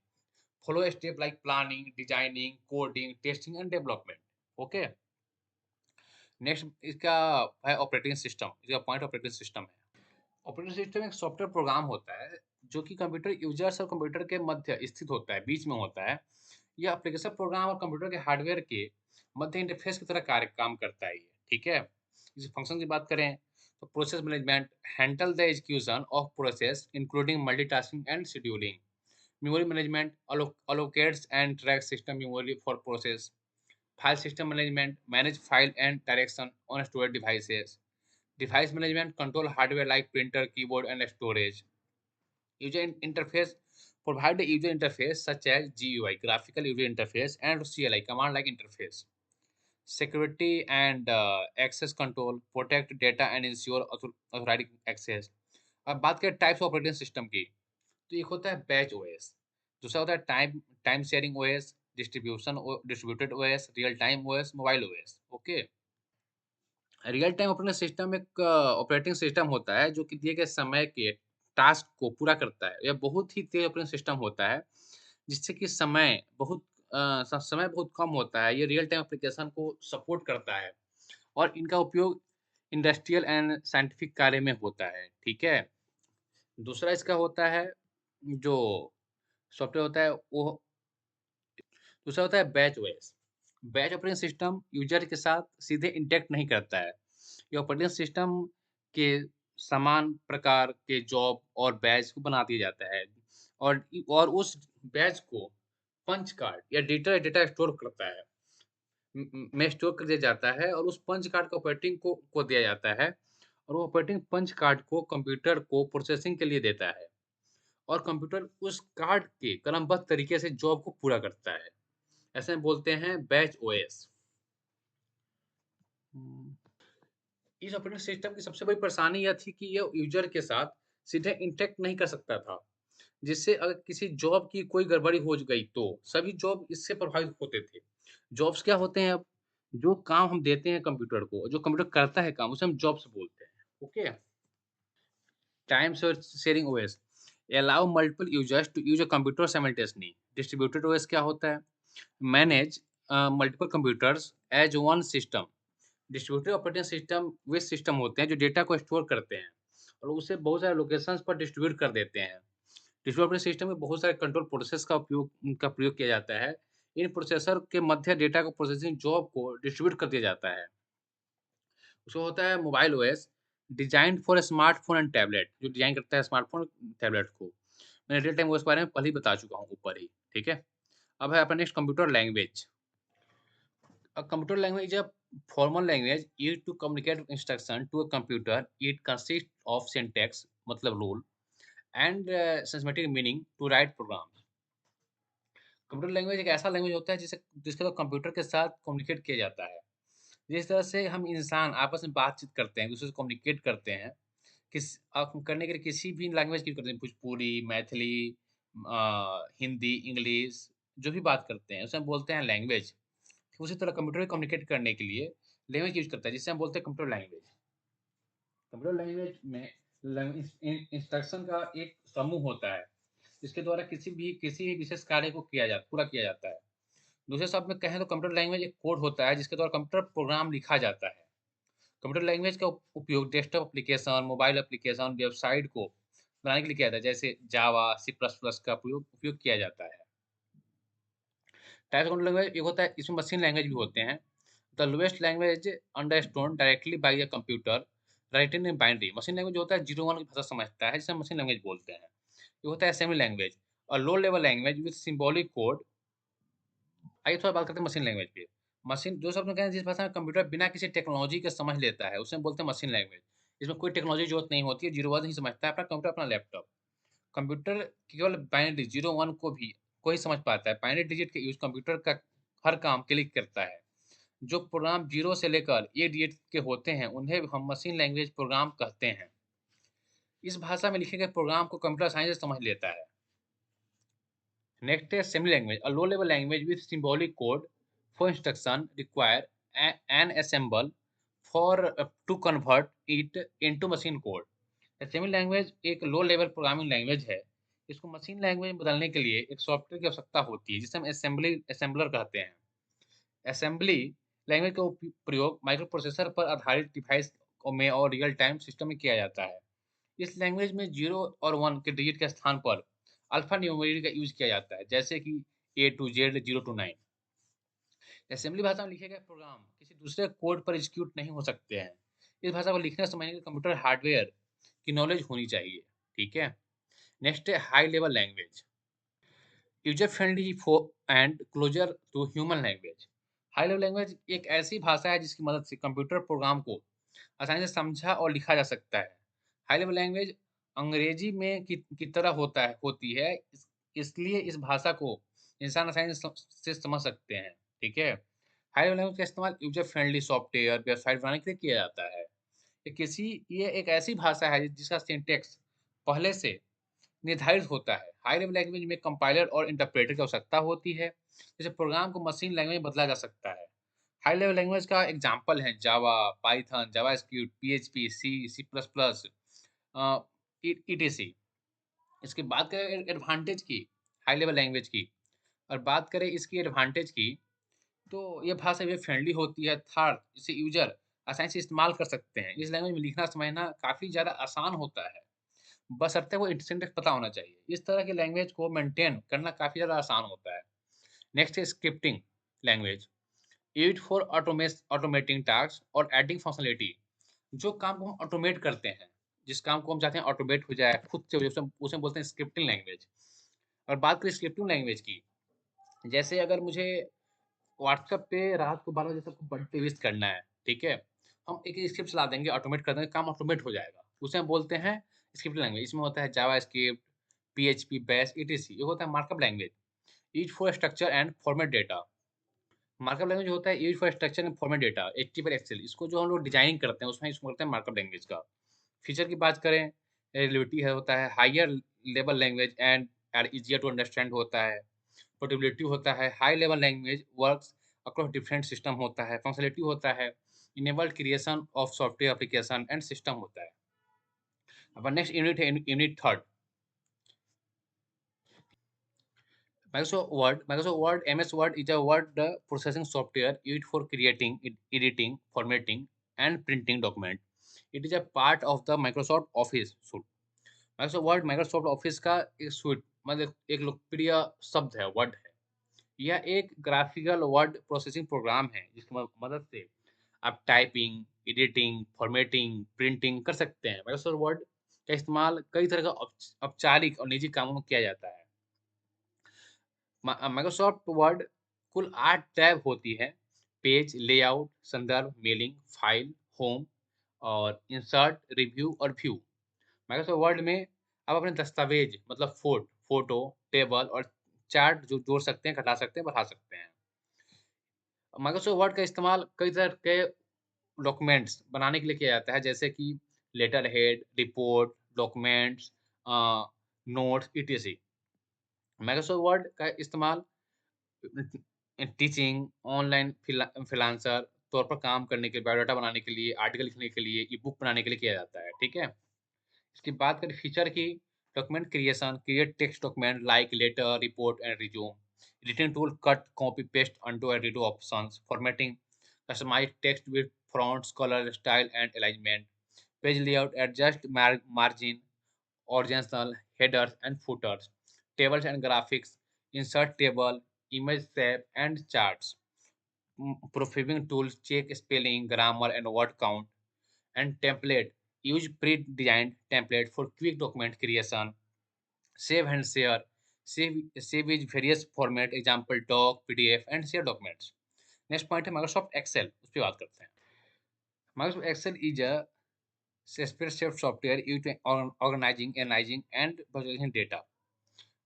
follow step like planning, designing, coding, testing and development. Okay. Next इसका है operating system, इसका point operating system है। Operating system एक software program होता है जो कि कंप्यूटर यूजर्स और कंप्यूटर के मध्य स्थित होता है, बीच में होता है। यह एप्लीकेशन प्रोग्राम और कंप्यूटर के हार्डवेयर के मध्य इंटरफेस की तरह कार्य काम करता है ये। ठीक है। इस फंक्शन की बात करें तो process management, handle the execution of process including multitasking and scheduling. Memory management, allocates and tracks system memory for process। File system management, manage file and direction on storage devices। Device management, control hardware like printer, keyboard and storage। User interface, provide the user interface such as GUI, graphical user interface, and CLI, command like interface। Security and access control, protect data and ensure authorized access। अब बात करें types operating system की, तो एक होता है batch OS, दूसरा होता है time sharing OS, distributed OS, real time OS, mobile OS. Okay. Real time operating system एक ऑपरेटिंग सिस्टम होता है जो कि दिए गए समय के टास्क को पूरा करता है। यह बहुत ही तेज ऑपरेटिंग सिस्टम होता है जिससे कि समय बहुत कम होता है। ये रियल टाइम एप्लीकेशन को सपोर्ट करता है और इनका उपयोग इंडस्ट्रियल एंड साइंटिफिक कार्य में होता है। ठीक है। दूसरा इसका होता है जो सॉफ्टवेयर होता है वो, दूसरा होता है batch OS. Batch operating system user के साथ सीधे इंटरेक्ट नहीं करता है। ये ऑपरेटिंग सिस्टम के समान प्रकार के जॉब और बैच को बना दिया जाता है और उस बैच को पंच कार्ड या डेटा स्टोर करता है, में स्टोर कर दिया जाता है और उस पंच कार्ड को ऑपरेटिंग को दिया जाता है और वो ऑपरेटिंग पंच कार्ड को कंप्यूटर को प्रोसेसिंग के लिए देता है और कंप्यूटर उस कार्ड के क्रमबद्ध तरीके से जॉब को पूरा करता है। ऐसे में बोलते हैं बैच ओएस। इस ऑपरेटिंग सिस्टम की सबसे बड़ी परेशानी यह थी कि यह यूजर के साथ सीधे इंटरेक्ट नहीं कर सकता था, जिससे अगर किसी जॉब की कोई गड़बड़ी हो गई तो सभी जॉब इससे प्रभावित होते थे। जॉब्स क्या होते हैं, अब जो काम हम देते हैं कंप्यूटर को, जो कंप्यूटर करता है काम, उसे हम जॉब्स बोलते हैं। Okay. Time sharing OS allow multiple users to use a computer simultaneously। Distributed OS क्या होता है, manage multiple computers as one system. Distributed operating system वे सिस्टम होते हैं जो डेटा को स्टोर करते हैं और उसे बहुत सारे लोकेशंस पर डिस्ट्रीब्यूट कर देते हैं। डिस्ट्रीब्यूटेड ऑपरेटिंग सिस्टम में बहुत सारे कंट्रोल प्रोसेस का प्रयोग किया जाता है। इन प्रोसेसर के मध्य डेटा को प्रोसेसिंग जॉब को डिस्ट्रीब्यूट कर दिया जाता है। उसमें होता है mobile OS, design for smartphone and tablet, जो डिजाइन करता है स्मार्टफोन टैबलेट को। मैं रियल टाइम ओएस के बारे में पहले ही बता चुका हूँ ऊपर ही। ठीक है। अब है अपना next computer language. A computer language is a formal language used to communicate instruction to a computer. It consists of syntax, मतलब rule, and systematic meaning to write programs। Computer language एक ऐसा लैंग्वेज होता है जिसके तो computer के साथ communicate किया जाता है। जिस तरह से हम इंसान आपस में बातचीत करते हैं, दूसरे से कम्युनिकेट करते हैं, करने के लिए किसी भी लैंग्वेज की करते हैं, भोजपुरी, मैथिली, हिंदी, इंग्लिश, जो भी बात करते हैं उसे हम बोलते हैं लैंग्वेज। उसी तरह कंप्यूटर कम्युनिकेट करने के लिए लैंग्वेज यूज करता है, जिसे हम बोलते हैं कंप्यूटर लैंग्वेज। कंप्यूटर लैंग्वेज में इंस्ट्रक्शन का एक समूह होता है, जिसके द्वारा किसी भी विशेष कार्य को पूरा किया जाता है। दूसरे शब्द में कहें तो कंप्यूटर लैंग्वेज एक कोड होता है, जिसके द्वारा कंप्यूटर प्रोग्राम लिखा जाता है। कंप्यूटर लैंग्वेज का उपयोग desktop application, mobile application, website को बनाने के लिए किया जाता है, जैसे जावा, सी प्लस प्लस का उपयोग किया जाता है। टाइप्स ऑफ लैंग्वेज एक होता है, इसमें मशीन लैंग्वेज भी होते हैं। The lowest language understood directly by a computer writing in binary. Machine language जो होता है 0 1 की भाषा समझता है, जिसे मशीन लैंग्वेज बोलते हैं। ये होता है असेंबली लैंग्वेज और लो level language with symbolic code. आइए थोड़ा बात करते हैं मशीन लैंग्वेज पे। मशीन जो शब्द कहते हैं जिस भाषा में कंप्यूटर बिना किसी टेक्नोलॉजी के समझ लेता है, उसे हम बोलते हैं मशीन लैंग्वेज। इसमें कोई टेक्नोलॉजी की जरूरत नहीं होती है, 0 1 ही समझता है, अपना कंप्यूटर, अपना लैपटॉप। कंप्यूटर केवल बाइनरी 0 1 को ही समझ पाता है। बाइनरी डिजिट के यूज कंप्यूटर का हर काम क्लिक करता है। जो प्रोग्राम 0 से लेकर 1 डिजिट के होते हैं, उन्हें हम मशीन लैंग्वेज प्रोग्राम कहते हैं। इस भाषा में लिखे गए प्रोग्राम को कंप्यूटर आसानी से समझ लेता है। नेक्स्ट है assembly language, a low level language with symbolic code for instruction require an assembler to convert it into machine code. Assembly language एक लो लेवल प्रोग्रामिंग लैंग्वेज है। इसको मशीन लैंग्वेज में बदलने के लिए एक सॉफ्टवेयर की आवश्यकता होती है, जिसे हम असेंबलर कहते हैं। असेंबली लैंग्वेज का प्रयोग माइक्रोप्रोसेसर पर आधारित डिवाइस में और रियल टाइम सिस्टम में किया जाता है। इस लैंग्वेज में 0 और 1 के डिजिट के स्थान पर अल्फा न्यूमेरिक का यूज किया जाता है, जैसे कि A to Z 0 to 9। Assembly भाषा में लिखे गए प्रोग्राम किसी दूसरे कोड पर एग्जीक्यूट नहीं हो सकते हैं। इस भाषा को लिखने समझने के कंप्यूटर हार्डवेयर की नॉलेज होनी चाहिए। ठीक है। नेक्स्ट है high level language, user friendly and closer to human language. High level language एक ऐसी भाषा है जिसकी मदद से कंप्यूटर प्रोग्राम को आसानी से समझा और लिखा जा सकता है। हाई लेवल लैंग्वेज अंग्रेजी में की तरह होती है, इसलिए इस भाषा को इंसान आसानी से समझ सकते हैं। ठीक है। हाई लेवल लैंग्वेज का इस्तेमाल यूजर फ्रेंडली सॉफ्टवेयर वेबसाइट बनाने के लिए किया जाता है। ये एक ऐसी भाषा है जिसका सिंटेक्स पहले से निर्धारित होता है। हाई लेवल लैंग्वेज में कंपाइलर और इंटरप्रेटर की आवश्यकता होती है, जैसे प्रोग्राम को मशीन लैंग्वेज में बदला जा सकता है। हाई लेवल लैंग्वेज का एग्जांपल है Java, Python, JavaScript, PHP, C plus plus, etc. इसकी बात करें एडवांटेज की, हाई लेवल लैंग्वेज की, और बात करें इसकी एडवांटेज की, तो ये भाषा वे फ्रेंडली होती है। थर्ड, इसे यूजर आसानी से इस्तेमाल कर सकते हैं। इस लैंग्वेज में लिखना समझना काफ़ी ज़्यादा आसान होता है, बशर्ते वो सिंटेक्स पता होना चाहिए। इस तरह की लैंग्वेज को मेंटेन करना काफ़ी ज़्यादा आसान होता है। नेक्स्ट है scripting language, used for automating task और एडिंग फंक्शनलिटी। जो काम को हम ऑटोमेट करते हैं, जिस काम को हम चाहते हैं ऑटोमेट हो जाए खुद से, उसे उसे बोलते हैं स्क्रिप्टिंग लैंग्वेज। और बात करें स्क्रिप्टिंग लैंग्वेज की, जैसे अगर मुझे व्हाट्सएप पे रात को 12 बजे सबको बर्थडे विश करना है, ठीक है, हम एक स्क्रिप्ट चला देंगे, ऑटोमेट कर देंगे, काम ऑटोमेट हो जाएगा, उसे हम बोलते हैं स्क्रिप्टिंग लैंग्वेज। इसमें होता है JavaScript, PHP, bash, etc. ये होता है markup language, use for structure and format data. Markup language होता है use for structure and format data, HTML XML. इसको जो हम लोग डिजाइनिंग करते हैं, उसमें इसको करते हैं मार्कअप लैंग्वेज का। फीचर की बात करें, रिलेटिविटी है होता है, higher level language and are easier to understand होता है। पोर्टेबिलिटी होता है, high level language works across different system होता है। फंक्शनलिटी होता है, enabled creation of software application and system होता है। अब नेक्स्ट यूनिट है unit third, Microsoft Word, MS Word is a word processing software used for creating, editing, formatting, and printing document. It is a part of the Microsoft Office suite. Microsoft Word Microsoft Office का एक suite, मतलब एक लोकप्रिय शब्द है, word है। यह एक ग्राफिकल वर्ड प्रोसेसिंग प्रोग्राम है, जिसकी मदद से आप टाइपिंग, एडिटिंग, फॉर्मेटिंग, प्रिंटिंग कर सकते हैं। माइक्रोसॉफ्ट वर्ड का इस्तेमाल कई तरह का औपचारिक और निजी कामों में किया जाता है। माइक्रोसॉफ्ट वर्ड कुल 8 टैब होती है, पेज, लेआउट, संदर्भ, मेलिंग, फाइल, होम और इंसर्ट, रिव्यू और व्यू। माइक्रोसॉफ्ट वर्ड में आप अपने दस्तावेज मतलब फोटो, टेबल और चार्ट जो जोड़ सकते हैं, घटा सकते हैं, बढ़ा सकते हैं। माइक्रोसॉफ्ट वर्ड का इस्तेमाल कई तरह के डॉक्यूमेंट्स बनाने के लिए किया जाता है, जैसे कि letterhead, report, documents, notes, etc. Microsoft Word का इस्तेमाल टीचिंग, ऑनलाइन फ्रीलांसर तौर पर काम करने के लिए, बायोडाटा बनाने के लिए, आर्टिकल लिखने के लिए, ई-बुक बनाने के लिए किया जाता है, ठीक है? इसकी बात करें फीचर की, document creation, create text document like letter, report and resume, editing tool, cut, copy, paste, undo and redo options, formatting, customise text with fonts, color, style and alignment, page layout, adjust margin, original, headers and footers, tables and graphics, insert table, image shape and charts, proofreading tools, check spelling, grammar and word count, and template. Use pre-designed template for quick document creation. Save and share. Save with various format, example doc, PDF, and share documents. Next point है Microsoft Excel. उस पर बात करते हैं. Microsoft Excel is a spreadsheet software used to organizing, analyzing, and visualizing data.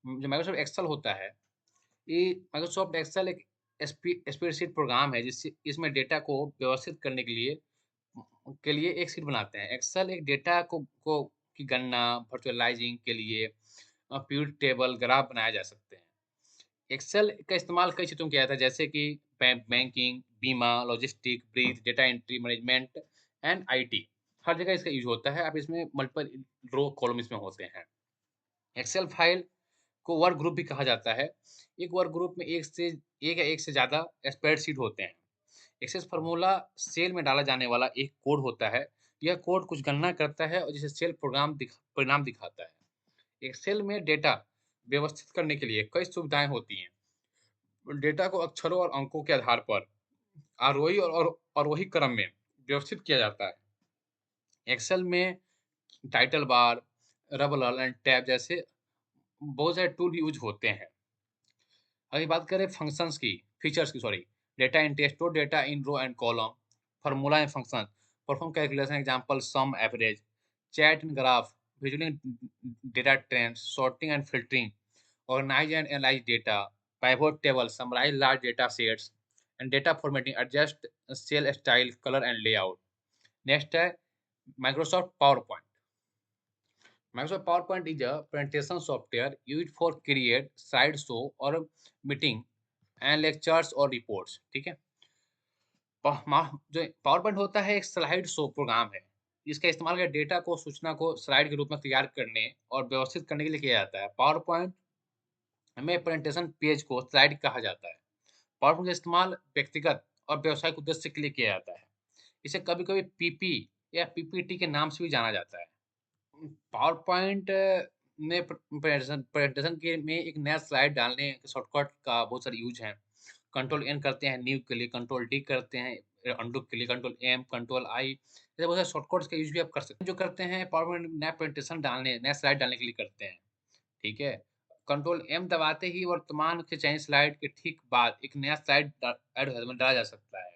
जो Microsoft Excel होता है, ये Microsoft Excel एक स्प्रेडशीट प्रोग्राम है जिससे इसमें डेटा को व्यवस्थित करने के लिए एक शीट बनाते हैं। एक्सेल एक डेटा को की गणना, वर्चुअलाइजिंग के लिए प्यूट टेबल, ग्राफ बनाए जा सकते हैं। एक्सेल का इस्तेमाल कई क्षेत्रों में किया जाता है जैसे कि बैंकिंग, बीमा, लॉजिस्टिक, ब्रीज, data entry management and IT. हर जगह इसका यूज होता है। अब इसमें मल्टीपल रो कॉलम इसमें होते हैं। एक्सेल फाइल को वर्क ग्रुप भी कहा जाता है। एक वर्क ग्रुप में एक से ज़्यादा स्प्रेडशीट होते हैं। एक्सेस फार्मूला सेल में डाला जाने वाला एक कोड होता है। यह कोड कुछ गणना करता है और जिसे सेल परिणाम दिखाता है। एक्सेल में डेटा व्यवस्थित करने के लिए कई सुविधाएं होती हैं। डेटा को अक्षरों और अंकों के आधार पर आरोही और अवरोही क्रम में व्यवस्थित किया जाता है। एक्सेल में title bar, ribbon and tab जैसे बहुत सारे टूल यूज होते हैं। अभी बात करें फंक्शंस की, फीचर्स की, sorry. Data in text, store data in row and column, formula and function, perform calculation, example sum, average, chat and graph, visualising data trends, sorting and filtering, organise and analyse data, pivot table, summarise large data sets and data formatting, adjust cell style, colour and layout. Next है Microsoft PowerPoint. Microsoft PowerPoint is a presentation software used for create slideshow or meeting and lectures और reports, ठीक है। जो power point होता है एक slide show programme है। इसका इस्तेमाल कर डेटा को, सूचना को स्लाइड के रूप में तैयार करने और व्यवस्थित करने के लिए किया जाता है। पावर पॉइंट में प्रेजेंटेशन पेज को स्लाइड कहा जाता है। पावर पॉइंट का इस्तेमाल व्यक्तिगत और व्यावसायिक उद्देश्य के लिए किया जाता है। इसे कभी कभी पीपी या पीपीटी के नाम से भी जाना जाता है। पावर पॉइंट में प्रेजेंटेशन के में एक नया स्लाइड डालने के शॉर्टकट का बहुत सारे यूज हैं। कंट्रोल एन करते हैं न्यू के लिए, कंट्रोल डी करते हैं अंडू के लिए, कंट्रोल एम, कंट्रोल आई, ऐसे बहुत सारे शॉर्टकट्स का यूज भी आप कर सकते हैं। जो करते हैं पावर पॉइंट नया प्रेजेंटेशन डालने, नया स्लाइड डालने के लिए करते हैं, ठीक है। कंट्रोल एम दबाते ही वर्तमान के चयनित स्लाइड के ठीक बाद एक नया स्लाइड ऐड डाला जा सकता है।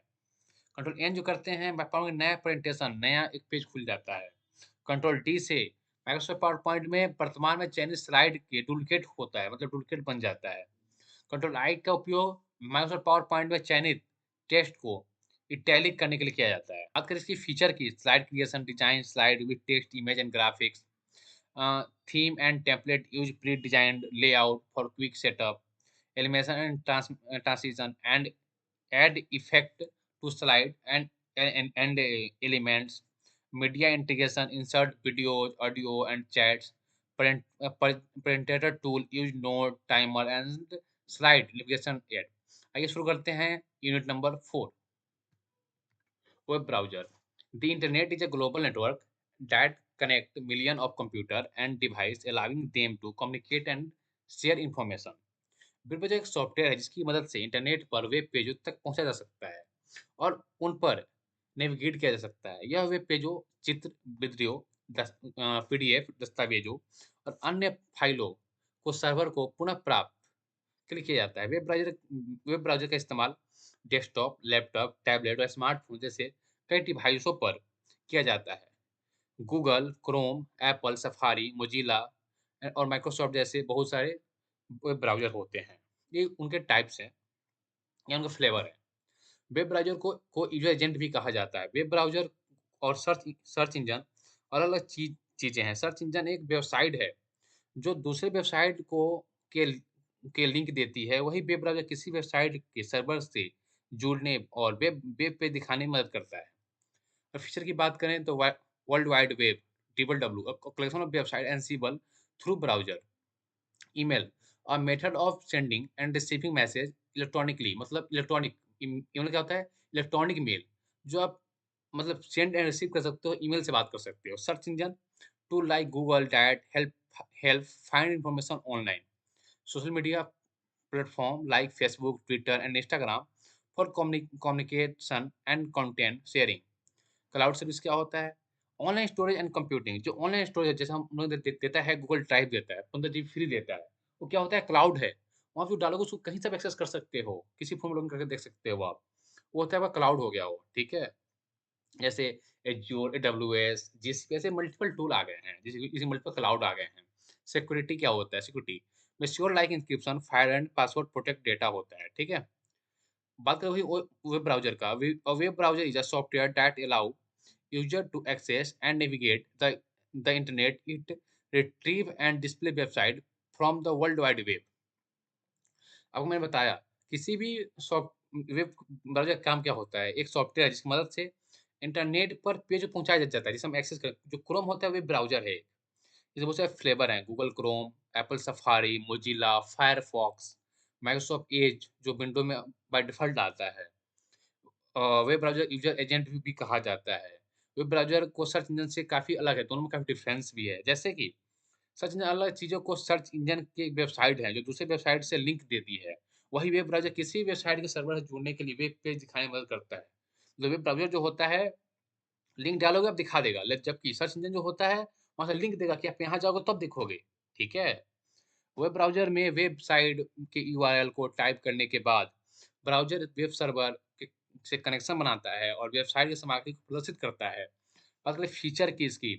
कंट्रोल एन जो करते हैं पावर नया प्रेजेंटेशन, नया एक पेज खुल जाता है। कंट्रोल डी से माइक्रोसॉफ्ट पावर पॉइंट में वर्तमान में चयनित स्लाइड के डुप्लीकेट होता है, मतलब डुप्लीकेट बन जाता है। कंट्रोल आई का उपयोग माइक्रोसॉफ्ट पावर पॉइंट में चयनित टेक्स्ट को इटैलिक करने के लिए किया जाता है। बात करें इसकी फीचर की, slide creation, design slide with text, image and graphics, theme and template use pre designed layout for quick setup, animation and transition and add effect to slide and elements, media integration, insert videos, audio and chats, presenter tool, use note, timer and slide navigation aid। आइए शुरू करते हैं unit number 4। Web browser. The internet is a global network that connect million of computer and device, allowing them to communicate and share information। Web browser एक software है जिसकी मदद से internet पर वेब पेजों तक पहुंचा जा सकता है और उन पर नेविगेट किया जा सकता है। यह वेब पेजों, चित्र, वीडियो, पीडीएफ, दस्तावेजों और अन्य फाइलों को सर्वर को पुनः प्राप्त के लिए किया जाता है। वेब ब्राउज़र का इस्तेमाल डेस्कटॉप, लैपटॉप, टैबलेट और स्मार्टफ़ोन जैसे कई डिवाइसों पर किया जाता है। Google, Chrome, Apple, safari, Mozilla और माइक्रोसॉफ्ट जैसे बहुत सारे वेब ब्राउज़र होते हैं। ये उनके टाइप्स हैं या उनका फ्लेवर है। वेब ब्राउज़र को यूज़र एजेंट भी कहा जाता है। वेब ब्राउज़र और सर्च इंजन अलग-अलग चीज़ें हैं। सर्च इंजन एक वेबसाइट है जो दूसरे वेबसाइट को के के लिंक देती है, वही वेब ब्राउज़र किसी वेबसाइट के सर्वर से जुड़ने और वेब वेब पे दिखाने में मदद करता है। और फीचर की बात करें तो world wide web W collection of website and Sibal through browser. Email method of sending end receiving message electronically, मतलब इलेक्ट्रॉनिक ईमेल क्या होता है? इलेक्ट्रॉनिक मेल, जो आप मतलब सेंड एंड रिसीव कर सकते हो, ईमेल से बात कर सकते हो। Search engine tool like Google that help find information online. Social media platform like Facebook, Twitter and Instagram for communication and content sharing. Cloud service क्या होता है? Online storage and computing. जो ऑनलाइन स्टोरेज है, जैसे हम लोग देता है, गूगल ड्राइव देता है, 15 जीबी फ्री देता है। वो क्या होता है? क्लाउड है। वहाँ पे डालोगे, उसको कहीं से भी एक्सेस कर सकते हो, किसी फ़ोन में लॉगिन करके देख सकते हो आप। वो होता है आपका क्लाउड हो गया वो, ठीक है? जैसे एज़्योर, एडब्ल्यूएस, जीसीपी, ऐसे मल्टीपल टूल आ गए हैं, जैसे मल्टीपल क्लाउड आ गए हैं। सिक्योरिटी क्या होता है? सिक्योरिटी में secure like encryption, fire and password protect data होता है, ठीक है? बात करें वही वेब ब्राउज़र का। Web browser is a software that allow user to access and navigate the internet. It retrieve and display website from the world wide web. आपको मैंने बताया, किसी भी सॉफ्ट वेब ब्राउज़र का काम क्या होता है? एक सॉफ्टवेयर है जिसकी मदद से इंटरनेट पर पेज पहुँचाया जाता है, जिसे हम एक्सेस कर जो क्रोम होता है, वेब ब्राउज़र है। इसमें बहुत सारे फ्लेवर हैं, Google Chrome, Apple safari, Mozilla, Firefox, Microsoft Edge जो विंडो में बाय डिफ़ॉल्ट आता है। वेब ब्राउज़र यूज़र एजेंट भी कहा जाता है। वेब ब्राउज़र को सर्च इंजन से काफ़ी अलग है, दोनों में काफ़ी डिफ़रेंस भी है। जैसे कि सर्च इंजन अलग चीज़ों को सर्च इंजन की वेबसाइट है, जो दूसरे वेबसाइट से लिंक देती है। वही वेब ब्राउज़र किसी वेबसाइट के सर्वर से जुड़ने के लिए वेब पेज दिखाने में मदद करता है। तो वेब ब्राउज़र जो होता है, लिंक डालोगे आप दिखा देगा, जबकि सर्च इंजन जो होता है, वहाँ से लिंक देगा कि आप यहाँ जाओगे तब दिखोगे, ठीक है? वेब ब्राउज़र में वेबसाइट के यूआरएल को टाइप करने के बाद ब्राउज़र वेब सर्वर से कनेक्शन बनाता है और वेबसाइट की सामग्री को प्रदर्शित करता है। बात करें फीचर की इसकी,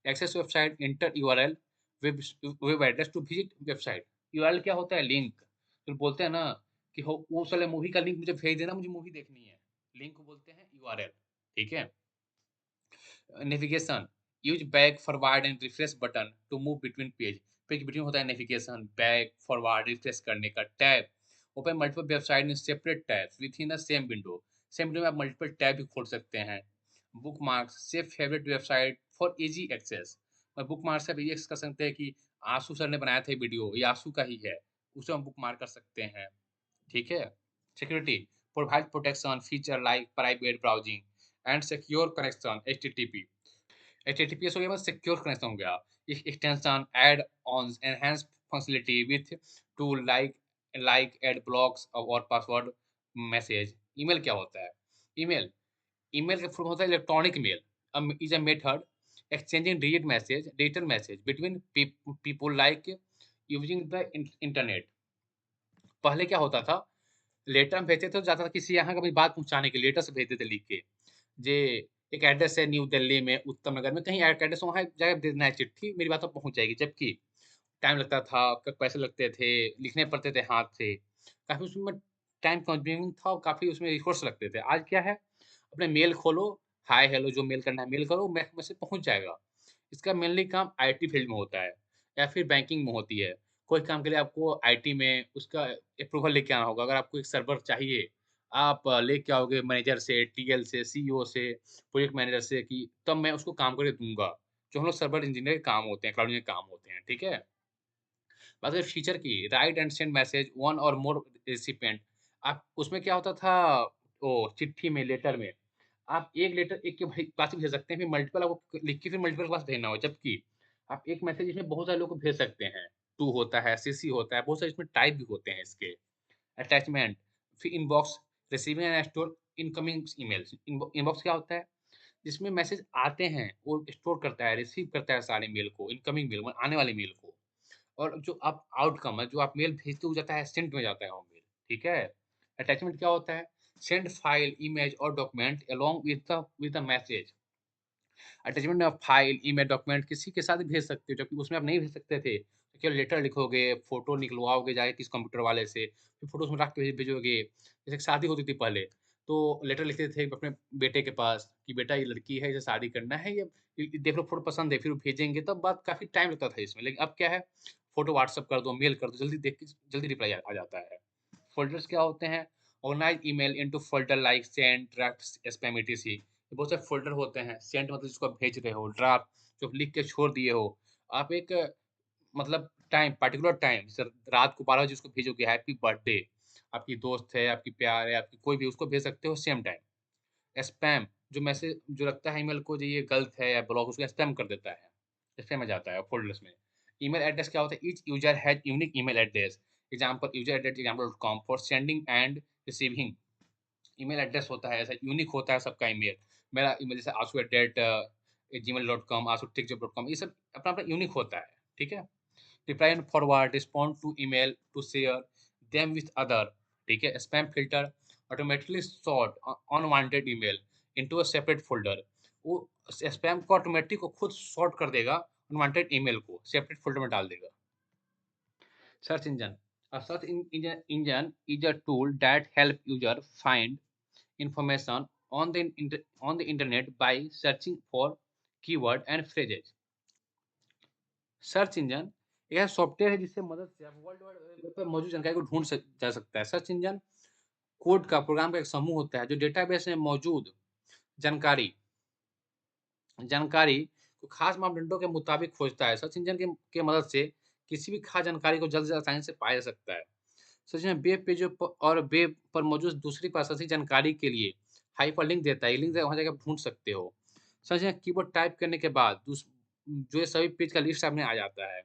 access website, enter URL, web web address to visit website. URL क्या होता है? लिंक। तो बोलते हैं ना कि हो उस वाले मूवी का लिंक मुझे भेज देना, मुझे मूवी देखनी है। लिंक को बोलते हैं यूआरएल, ठीक है? Navigation, use back, forward and refresh button to move between page. Page between होता है नेविगेशन, बैक, फॉरवर्ड, रिफ्रेश करने का। Tab, open multiple website in separate tabs within the same window. Same window में आप multiple tab भी खोल सकते हैं। Bookmarks, save favourite website for easy access. और बुकमार्क से आप ये कर सकते हैं कि आशु सर ने बनाया था वीडियो, ये आशु का ही है, उसे हम बुकमार्क कर सकते हैं, ठीक है? Security, provide protection feature like private browsing and secure connection, HTTP. HTTPS हो गया, मतलब सिक्योर कनेक्शन हो गया। Extension, add ons, enhance functionality with tool like ad blocks और पासवर्ड मैसेज। ईमेल क्या होता है? ईमेल ईमेल का फुल होता है electronic mail, is a method exchanging digital message between people like using the internet. पहले क्या होता था? लेटर हम भेजते थे, तो जाता था किसी यहाँ का भी बात पहुँचाने के लिए, लेटर से भेजते थे लिख के। जे एक एड्रेस है न्यू दिल्ली में, उत्तम नगर में, कहीं एड्रेस वहाँ जाके देना है चिट्ठी, मेरी बात तक पहुँच जाएगी। जबकि टाइम लगता था, क पैसे लगते थे, लिखने पड़ते थे हाथ से, काफ़ी उसमें टाइम कंज्यूमिंग था और काफ़ी उसमें रिसोर्स लगते थे। आज क्या है? अपने मेल खोलो, हाय हेलो जो मेल करना है मेल करो, मैसेज पहुँच जाएगा। इसका मेनली काम आईटी फील्ड में होता है या फिर बैंकिंग में होती है। कोई काम के लिए आपको आईटी में उसका अप्रूवल लेके आना होगा। अगर आपको एक सर्वर चाहिए, आप लेके आओगे मैनेजर से, टीएल से, सीईओ से, प्रोजेक्ट मैनेजर से कि तब मैं उसको काम करके दूँगा। जो हम लोग सर्वर इंजीनियर के काम होते हैं, क्लाउड इंजीनियर के काम होते हैं, ठीक है? बात करें फीचर की, right and send message one और मोर रिसिपिएंट। आप उसमें क्या होता था, चिट्ठी में, लेटर में, आप एक लेटर एक के पास ही भेज सकते हैं, फिर मल्टीपल आपको लिख के फिर मल्टीपल के पास भेजना हो। जबकि आप एक मैसेज इसमें बहुत सारे लोग को भेज सकते हैं। टू होता है, सीसी होता है, बहुत सारे इसमें टाइप भी होते हैं इसके। अटैचमेंट, फिर inbox, receiving end store incoming emails. Inbox क्या होता है? जिसमें मैसेज आते हैं, वो स्टोर करता है, रिसीव करता है सारे मेल को, इनकमिंग मेल, आने वाले मेल को। और जो आप आउटकम है, जो आप मेल भेजते हो जाता है, सेंट में जाता है वो मेल, ठीक है? अटैचमेंट क्या होता है? सेंड फाइल, इमेज और document along with the message. Attachment में आप फाइल, इमेज, डॉक्यूमेंट किसी के साथ भी भेज सकते हो, जबकि उसमें आप नहीं भेज सकते थे। तो केवल लेटर लिखोगे, फ़ोटो निकलवाओगे जाके किसी कंप्यूटर वाले से, फिर फ़ोटो उसमें रख के भेजोगे। जैसे कि शादी होती थी पहले, तो लेटर लिखते थे अपने बेटे के पास कि बेटा ये लड़की है, इसे शादी करना है, ये देख लो फ़ोटो पसंद है, फिर वो भेजेंगे, तब बात काफ़ी टाइम लगता था इसमें। लेकिन अब क्या है? फ़ोटो व्हाट्सएप कर दो, मेल कर दो, जल्दी देख के जल्दी रिप्लाई आ जाता है। फ़ोल्डर्स क्या होते हैं? Organise email into folder like send, draft, spam etc. बहुत सारे फ़ोल्डर होते हैं, सेंड मतलब जिसको आप भेज रहे हो, ड्राफ्ट जो आप लिख के छोड़ दिए हो। आप एक मतलब टाइम पार्टिकुलर टाइम जैसे रात को 12 बजे उसको भेजोगे हैप्पी बर्थडे, आपकी दोस्त है, आपकी प्यार है, आपकी कोई भी उसको भेज सकते हो सेम टाइम। स्पैम जो मैसेज जो लगता है ईमेल को जो ये गलत है या ब्लॉक उसको स्पैम कर देता है, स्पैम में जाता है फ़ोल्डर्स में। ईमेल एड्रेस क्या होता है? Each user has unique email address, example user@example.com for sending end receiving. Email address होता है ऐसा यूनिक होता है सबका ईमेल। मेरा ईमेल जैसे asu@gmail.com, asu@techjob.com ये सब अपना-अपना यूनिक होता है, ठीक है? Reply and forward, respond to email, to share them with other, ठीक है? Spam filter automatically sort unwanted email into a separate folder. वो स्पैम को ऑटोमैटिक वो खुद सॉर्ट कर देगा, अनवांटेड ईमेल को सेपरेट फ़ोल्डर में डाल देगा। Search engine, a search engine is a tool that help user find information on on the internet by searching for keyword and phrases. Search engine एक ऐसा सॉफ्टवेयर है जिससे मदद से आप वर्ल्ड वाइड वेब पर मौजूद जानकारी को ढूंढ जा सकता है। सर्च इंजन कोड का प्रोग्राम का एक समूह होता है जो डेटाबेस में मौजूद जानकारी जानकारी को खास मापदंडों के मुताबिक खोजता है। सर्च इंजन के मदद से किसी भी खास जानकारी को जल्द से आसानी से पाया जा सकता है। सर्च इंजन वेब पेजों और वेब पर मौजूद दूसरी प्रासंगिक जानकारी के लिए हाइपरलिंक देता है। ये लिंक वहाँ जाके आप ढूंढ सकते हो। सर्च इंजन कीवर्ड टाइप करने के बाद जो ये सभी पेज का लिस्ट सामने आ जाता है।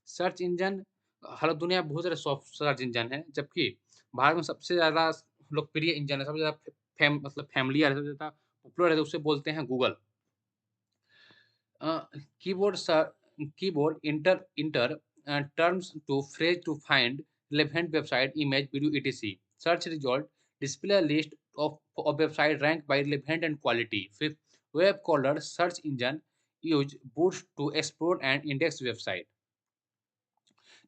सर्च इंजन हर दुनिया में बहुत सारे सॉफ्ट सर्च इंजन हैं, जबकि भारत में सबसे ज़्यादा लोकप्रिय इंजन है, सबसे ज़्यादा मतलब फ़ैमिलियर है, सबसे ज़्यादा पॉपुलर है, तो उसे बोलते हैं Google. Uh, keyboards are keyboard enter terms to phrase to find relevant website image video etc. Search result display a list of website ranked by relevant and quality. Fifth, web crawler search engine use boost to explore and index website.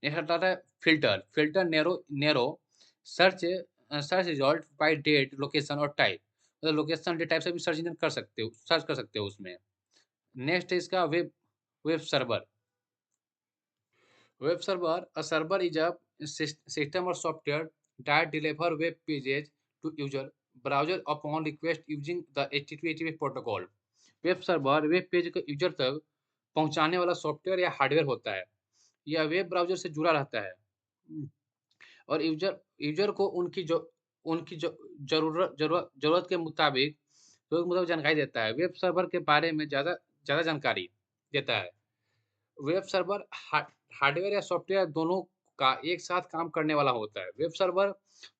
Next आता है filter narrow search search result by date location और type, मतलब location date type से भी search engine कर सकते हो, search कर सकते हो उसमें। नेक्स्ट है इसका web server. Web server, a server is a system or software that deliver web pages to user browser upon request using the HTTP protocol. Web server web page को यूजर तक पहुंचाने वाला सॉफ्टवेयर या hardware होता है। यह web browser से जुड़ा रहता है और यूजर को उनकी ज़रूरत के मुताबिक जानकारी देता है। वेब सर्वर के बारे में ज़्यादा ज़्यादा जानकारी देता है। वेब सर्वर हार्डवेयर या सॉफ्टवेयर दोनों का एक साथ काम करने वाला होता है। वेब सर्वर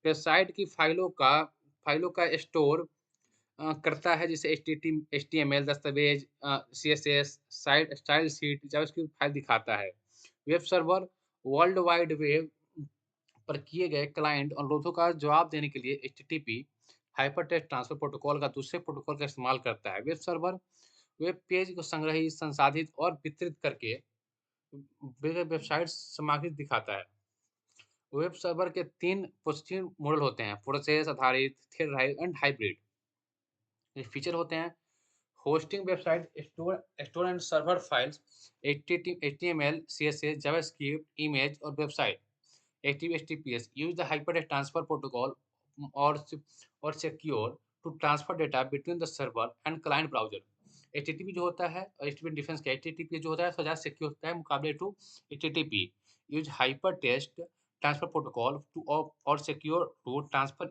वेबसाइट की फाइलों का स्टोर करता है, जैसे एचटीएमएल दस्तावेज, CSS, site style sheet, JavaScript file दिखाता है। Web server world wide web पर किए गए क्लाइंट अनुरोधों का जवाब देने के लिए एचटीटीपी हाइपरटेक्स्ट ट्रांसफर प्रोटोकॉल का दूसरे प्रोटोकॉल का इस्तेमाल करता है। वेब सर्वर वेब पेज को संग्रहित, संसाधित और वितरित करके वेबसाइट सामग्री दिखाता है। वेब सर्वर के 3 प्रोसेसिंग मॉडल होते हैं, प्रोसेस आधारित, थियरराइज एंड हाइब्रिड। ये फीचर होते हैं hosting website store and server files, HTML, CSS, JavaScript, image और website HTTPS use the hypertext transfer protocol or or secure to transfer data between the server and client browser. HTTP जो होता है और HTTP difference क्या है? HTTP जो होता है ज़्यादा सिक्योर होता है मुकाबले to HTTP use hypertext transfer protocol to or secure to transfer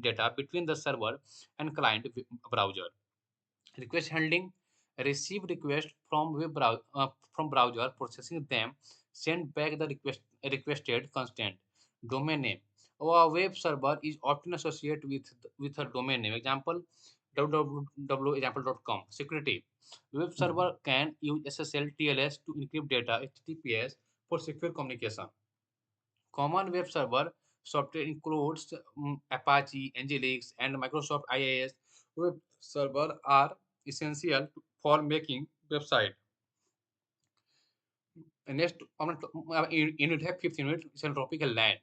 data between the server and client browser. Request handling receive request from from browser, processing them, send back the requested constant. Domain name, a web server is often associated with a domain name, example www.example.com. Security, web server can use SSL TLS to encrypt data, HTTPS for secure communication. Common web server software includes Apache, Nginx, and Microsoft IIS. Web server are essential for making website. Next, unit है fifth unit, is topic है LAN.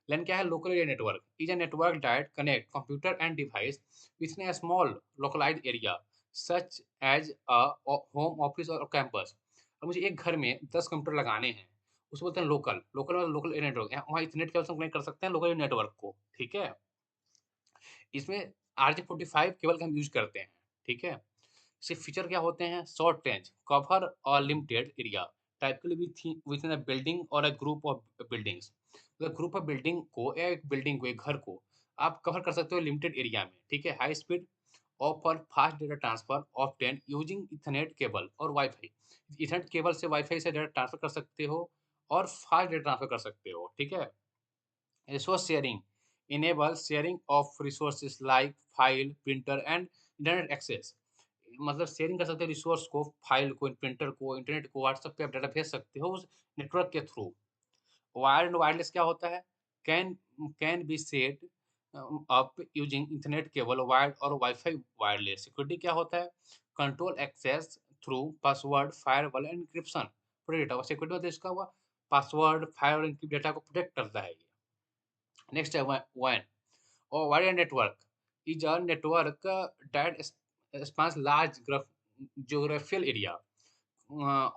LAN क्या है? Local area network is a network that connect computer and device within a small localized area, such as a home, office or campus. अब मुझे एक घर में 10 computer लगाने हैं, उसको बोलते हैं लोकल। लोकल मतलब लोकल एरिया नेटवर्क। यहाँ वहाँ इथरनेट केबल से हम कनेक्ट कर सकते हैं लोकल नेटवर्क को, ठीक है? इसमें RJ45 केबल का हम यूज़ करते हैं, ठीक है? इसके फीचर क्या होते हैं? शॉर्ट रेंज, कवर और लिमिटेड एरिया, टाइपिकली विथिन अ बिल्डिंग और अ ग्रुप ऑफ बिल्डिंग्स। मतलब ग्रुप ऑफ बिल्डिंग को या एक बिल्डिंग को, एक घर को आप कवर कर सकते हो लिमिटेड एरिया में, ठीक है? High speed offer fast data transfer often using Ethernet cable और वाई-फाई। इथरनेट केबल से वाई-फाई से डेटा ट्रांसफर कर सकते हो और फास्ट डेटा ट्रांसफर कर सकते हो, ठीक है? Resource sharing enables sharing of resources like file, printer and internet access। मतलब शेयरिंग कर सकते हो रिसोर्स को, फाइल को, प्रिंटर को, इंटरनेट को, व्हाट्सएप पे आप डाटा भेज सकते हो उस नेटवर्क के थ्रू। वायर्ड एंड वायरलेस क्या होता है? Can can be set up using internet cable, wired और वाईफाई वायरलेस। सिक्योरिटी क्या होता है? Control access through password, firewall and encryption. Protect data security मतलब इसका हुआ पासवर्ड, फायरवॉल, एन्क्रिप्ट डेटा को प्रोटेक्ट करता है ये। नेक्स्ट है WAN or wired network is a network that spans large geographical area,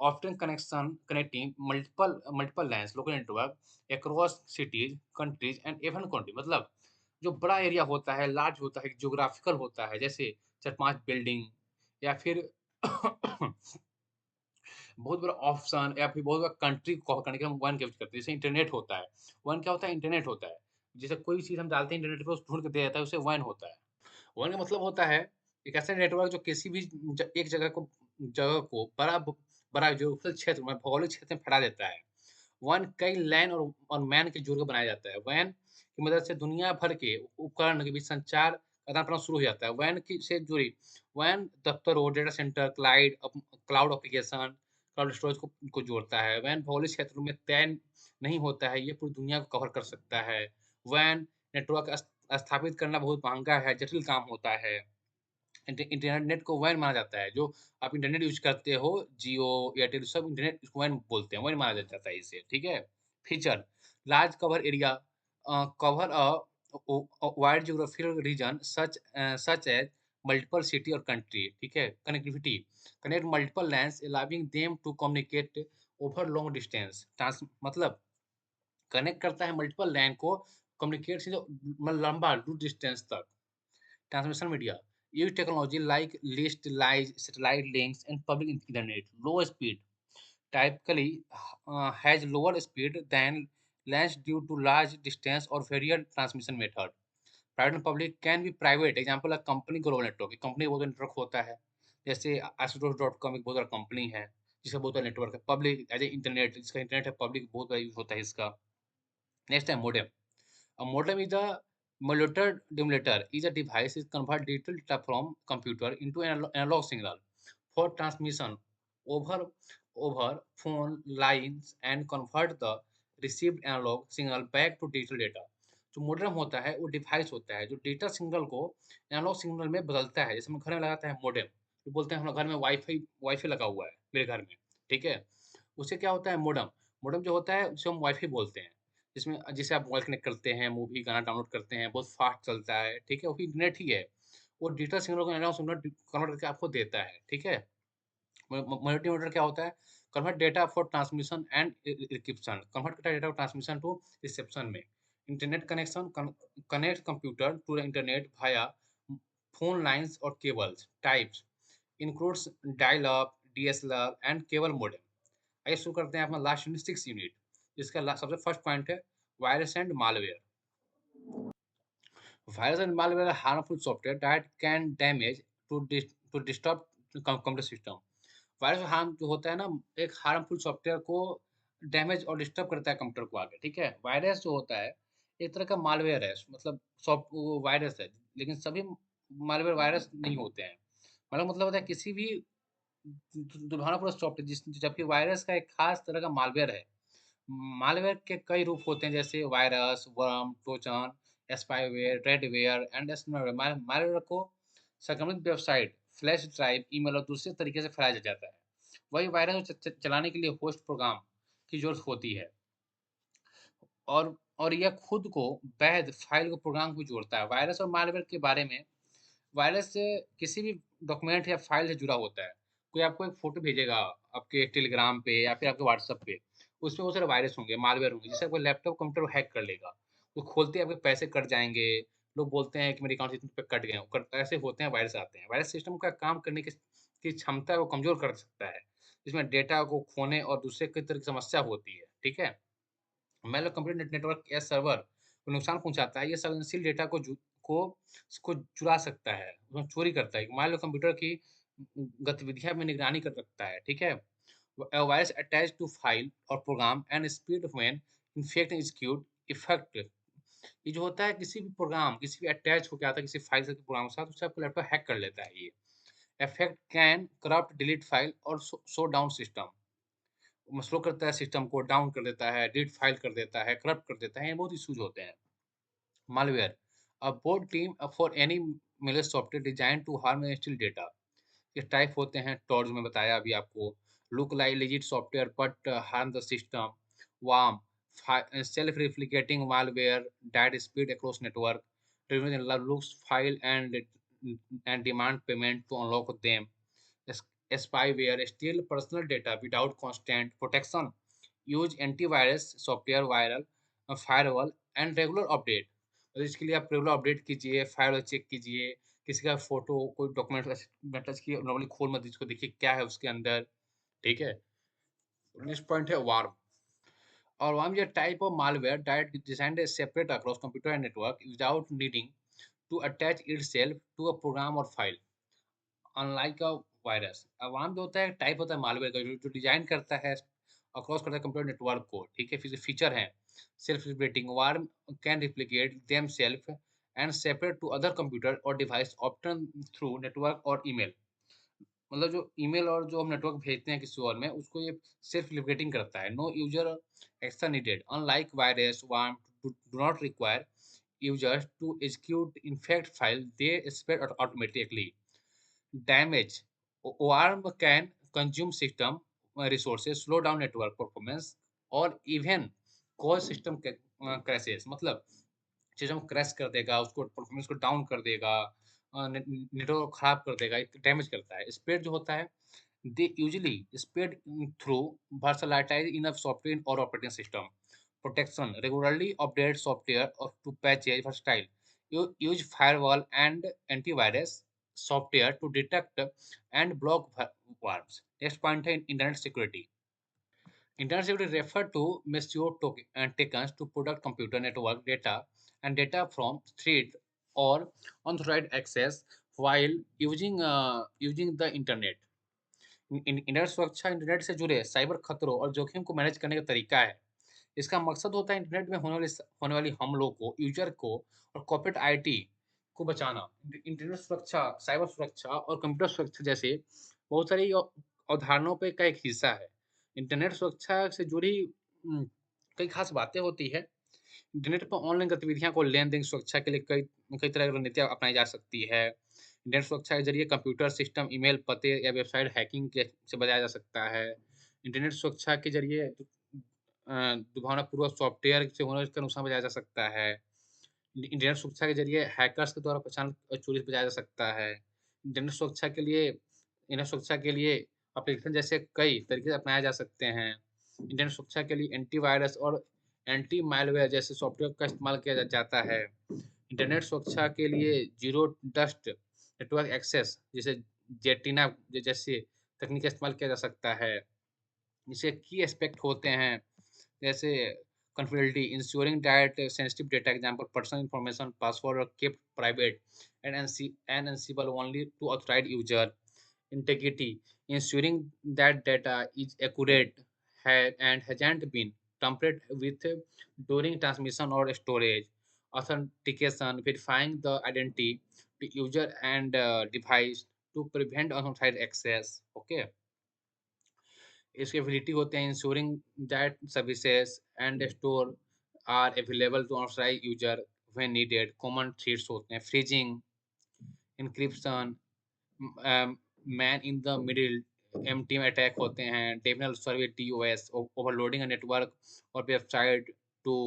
often connecting multiple lands, local network across cities, countries and even country। मतलब जो बड़ा एरिया होता है, लार्ज होता है, ज्योग्राफिकल होता है, जैसे 4-5 बिल्डिंग या फिर बहुत बड़ा ऑप्शन या फिर बहुत बड़ा कंट्री को कवर करने के लिए हम वन का यूज़ करते हैं। जैसे इंटरनेट होता है। वन क्या होता है? इंटरनेट होता है। जैसे कोई चीज़ हम डालते हैं इंटरनेट पे, उसको ढूँढ के दे देता है, उसे वन होता है। वन का मतलब होता है एक ऐसा नेटवर्क जो किसी भी एक जगह को बड़ा जो क्षेत्र में, भौगोलिक क्षेत्र में फैला देता है। वन कई लैन और मैन के जोड़ के बनाया जाता है। वैन की मदद से दुनिया भर के उपकरण के बीच संचार आदान-प्रदान शुरू हो जाता है। वैन की से जुड़ी वैन दफ्तरों, data centre, cloud application, cloud storage को जोड़ता है। वैन भौगोलिक क्षेत्रों में तय नहीं होता है, ये पूरी दुनिया को कवर कर सकता है। वैन नेटवर्क स्थापित करना बहुत महँगा है, जटिल काम होता है। इंटरनेट को वैन माना जाता है, जो आप इंटरनेट यूज़ करते हो, जियो, एयरटेल सब इंटरनेट इसको वैन बोलते हैं, वैन माना जाता है इसे, ठीक है? Feature large cover area cover wide geographical region such as multiple city और कंट्री, ठीक है? Connectivity connect multiple LANs allowing them to communicate over long distance. ट्रांस मतलब कनेक्ट करता है मल्टीपल लैन को कम्युनिकेट से जो लंबा दूर डिस्टेंस तक। Transmission media use technology like least lies, satellite links, and public internet. Low speed typically has lower speed than lands due to large distance or varied transmission method. Private and public can be private. Example a company global network. एक company का बहुत network होता है, जैसे आशुतोष.com एक बहुत बड़ा company है जिसका बहुत बड़ा नेटवर्क है। पब्लिक एज ए इंटरनेट, जिसका इंटरनेट है पब्लिक बहुत बड़ा यूज होता है इसका। नेक्स्ट है modem. A modem is a modulator demulator is a device that converts digital data from computer into an analog signal for transmission over phone lines and convert the received analog signal back to digital data। जो modem होता है वो device होता है जो data signal को analogue signal में बदलता है। जैसे हम घर में लगाते हैं मोडेम, तो बोलते हैं हमारे घर में वाईफाई वाईफाई लगा हुआ है मेरे घर में, ठीक है? उससे क्या होता है मोडेम, मोडेम जो होता है उसे हम वाईफाई बोलते हैं। जिसमें जिसे आप मोबाइल कनेक्ट करते हैं, मूवी, गाना डाउनलोड करते हैं, बहुत फास्ट चलता है, ठीक है? वो भी इंटरनेट ही है। वो डिजिटल सिग्नल को एनालॉग सिग्नल कन्वर्ट करके आपको देता है, ठीक है? मल्टीमीटर क्या होता है? Convert data for transmission and encryption, convert करता है डेटा ट्रांसमिशन टू रिसेप्शन में। Internet connection connect computer to the internet via phone lines और cables. Types includes dial up, DSLR and cable modem. आइए शुरू करते हैं अपना लास्ट यूनिट 6 यूनिट, जिसका सबसे फर्स्ट पॉइंट है virus and malware. Virus and malware are harmful software that can damage to disturb computer system। Virus और harm जो होता है ना, एक हार्मफुल सॉफ्टवेयर को डैमेज और डिस्टर्ब करता है कंप्यूटर को आगे, ठीक है? वायरस जो होता है एक तरह का मालवेयर है, मतलब सॉफ्ट वो वायरस है, लेकिन सभी मालवेयर वायरस नहीं होते हैं। मतलब होता है किसी भी दुर्भावनापूर्ण सॉफ्टवेयर जबकि वायरस का एक खास तरह का मालवेयर है। मालवेयर के कई रूप होते हैं जैसे virus, worm, Trojan, spyware, redware and snoware. Malware को संक्रमित वेबसाइट, फ्लैश ड्राइव, ईमेल और दूसरे तरीके से फैलाया जाता है। वही वायरस को चलाने के लिए होस्ट प्रोग्राम की जरूरत होती है और यह खुद को वैध फाइल को प्रोग्राम को जोड़ता है। वायरस और मालवेयर के बारे में, वायरस से किसी भी डॉक्यूमेंट या फाइल से जुड़ा होता है। कोई आपको एक फ़ोटो भेजेगा आपके टेलीग्राम पे या फिर आपके व्हाट्सएप पे, उसमें बहुत सारे वायरस होंगे, मालवेयर होंगे, जिससे आपका लैपटॉप कंप्यूटर हैक कर लेगा। वो खोलते ही आपके पैसे कट जाएँगे, लोग बोलते हैं कि मेरे अकाउंट से इतने रुपए कट गए हैं, कट ऐसे होते हैं, वायरस आते हैं। वायरस सिस्टम का काम करने की क्षमता है वो कमज़ोर कर सकता है, जिसमें डेटा को खोने और दूसरे कई तरह की समस्या होती है, ठीक है? मान लो कंप्यूटर नेटवर्क या सर्वर को नुकसान पहुँचाता है, ये संवेदनशील डेटा को को चुरा सकता है, उसमें चोरी करता है। मान लो कंप्यूटर की गतिविधियाँ में निगरानी कर रखता है, ठीक है? A virus attached to file or program and speed when infect execute effect ये जो होता है किसी भी प्रोग्राम, किसी भी अटैच होके आता है किसी फाइल से प्रोग्राम के साथ, उससे आपका लैपटॉप हैक कर लेता है ये। Effect can corrupt delete file और शो डाउन सिस्टम। स्लो करता है सिस्टम को, डाउन कर देता है, डिलीट फाइल कर देता है, करप्ट कर देता है, ये बहुत इश्यूज होते हैं। Malware a broad term for any malicious software design to harm steal data. ये टाइप होते हैं टॉर्च में बताया अभी आपको। Look like legit software but harm the system. Worm self replicating malware that spread across network, looks file and demand payment to unlock them. Spyware steal personal data without constant protection. Use antivirus software, viral firewall and regular update। तो इसके लिए आप regular update कीजिए, file check कीजिए, किसी का photo कोई document में टच किए नॉर्मली खोल मत इसको, देखिए क्या है उसके अंदर, ठीक है? नेक्स्ट पॉइंट है वार्म। और warm is a type of malware that is designed to separate across computer and network without needing to attach itself to a program or file, unlike a virus. Warm जो होता है type होता है malware का, जो design करता है across करता है कंप्यूटर नेटवर्क को, ठीक है? फिर फीचर है self replicating. Worm can replicate themselves and separate to other computer और डिवाइस ऑप्टन थ्रू नेटवर्क और ईमेल। मतलब जो ईमेल और जो हम नेटवर्क भेजते हैं किसी और में, उसको ये सेल्फ रिप्लिकेटिंग करता है। No user action needed, unlike virus worm do not require users to execute infect file, they spread automatically. Damage. ORM can consume system resources, slow down network performance और even cause system crashes। मतलब system crash कर देगा, उसको performance को down कर देगा, network खराब कर देगा, डैमेज करता है। स्प्रेड जो होता है, दे यूजुअली स्प्रेड थ्रू वर्सलाइटाइज इन अ सॉफ्टवेयर और operating system. Protection regularly update software और to patches versatile. Use firewall and antivirus software to detect and block worms. Next point है internet security. Internet security refer to misuse tokens to protect computer network data and data from threat or unauthorized access while using the internet. Internet सुरक्षा internet से जुड़े cyber खतरों और जोखिम को manage करने का तरीका है। इसका मकसद होता है इंटरनेट में होने वाली हमलों को, यूजर को और कॉर्पोरेट आईटी को बचाना। इंटरनेट सुरक्षा, साइबर सुरक्षा और कंप्यूटर सुरक्षा जैसे बहुत सारी अवधारणाओं पे का एक हिस्सा है। इंटरनेट सुरक्षा से जुड़ी कई खास बातें होती है। इंटरनेट पर ऑनलाइन गतिविधियां को लेन-देन सुरक्षा के लिए कई कई तरह की रणनीतियाँ अपनाई जा सकती है। इंटरनेट सुरक्षा के ज़रिए कंप्यूटर सिस्टम, ईमेल पते या वेबसाइट हैकिंग के से बचाया जा सकता है। इंटरनेट सुरक्षा के ज़रिए दुर्भावनापूर्वक सॉफ्टवेयर से होने का नुकसान बचाया जा सकता है। इंटरनेट सुरक्षा के ज़रिए हैकर्स के द्वारा पहचान और चोरी से बचाया जा सकता है। इंटरनेट सुरक्षा के लिए एप्लीकेशन जैसे कई तरीके अपनाए जा सकते हैं। इंटरनेट सुरक्षा के लिए एंटीवायरस और एंटी मालवेयर जैसे सॉफ्टवेयर का इस्तेमाल किया जाता है। इंटरनेट सुरक्षा के लिए ज़ीरो ट्रस्ट नेटवर्क एक्सेस जैसे जेटिना जैसे तकनीक का इस्तेमाल किया जा सकता है। इसके की एस्पेक्ट होते हैं जैसे confidentiality, ensuring that sensitive data, example personal information, password are kept private and accessible only to authorized user. Integrity, ensuring that data is accurate and hasn't been tampered with during transmission or storage. Authentication, verifying the identity to user and device to prevent unauthorized access. Okay. इसके ability होते हैं ensuring that services and store are available to authorise user when needed. Common threads होते हैं freezing, encryption, man in the middle, MTM attack होते हैं, terminal service TOS, overloading a network और website to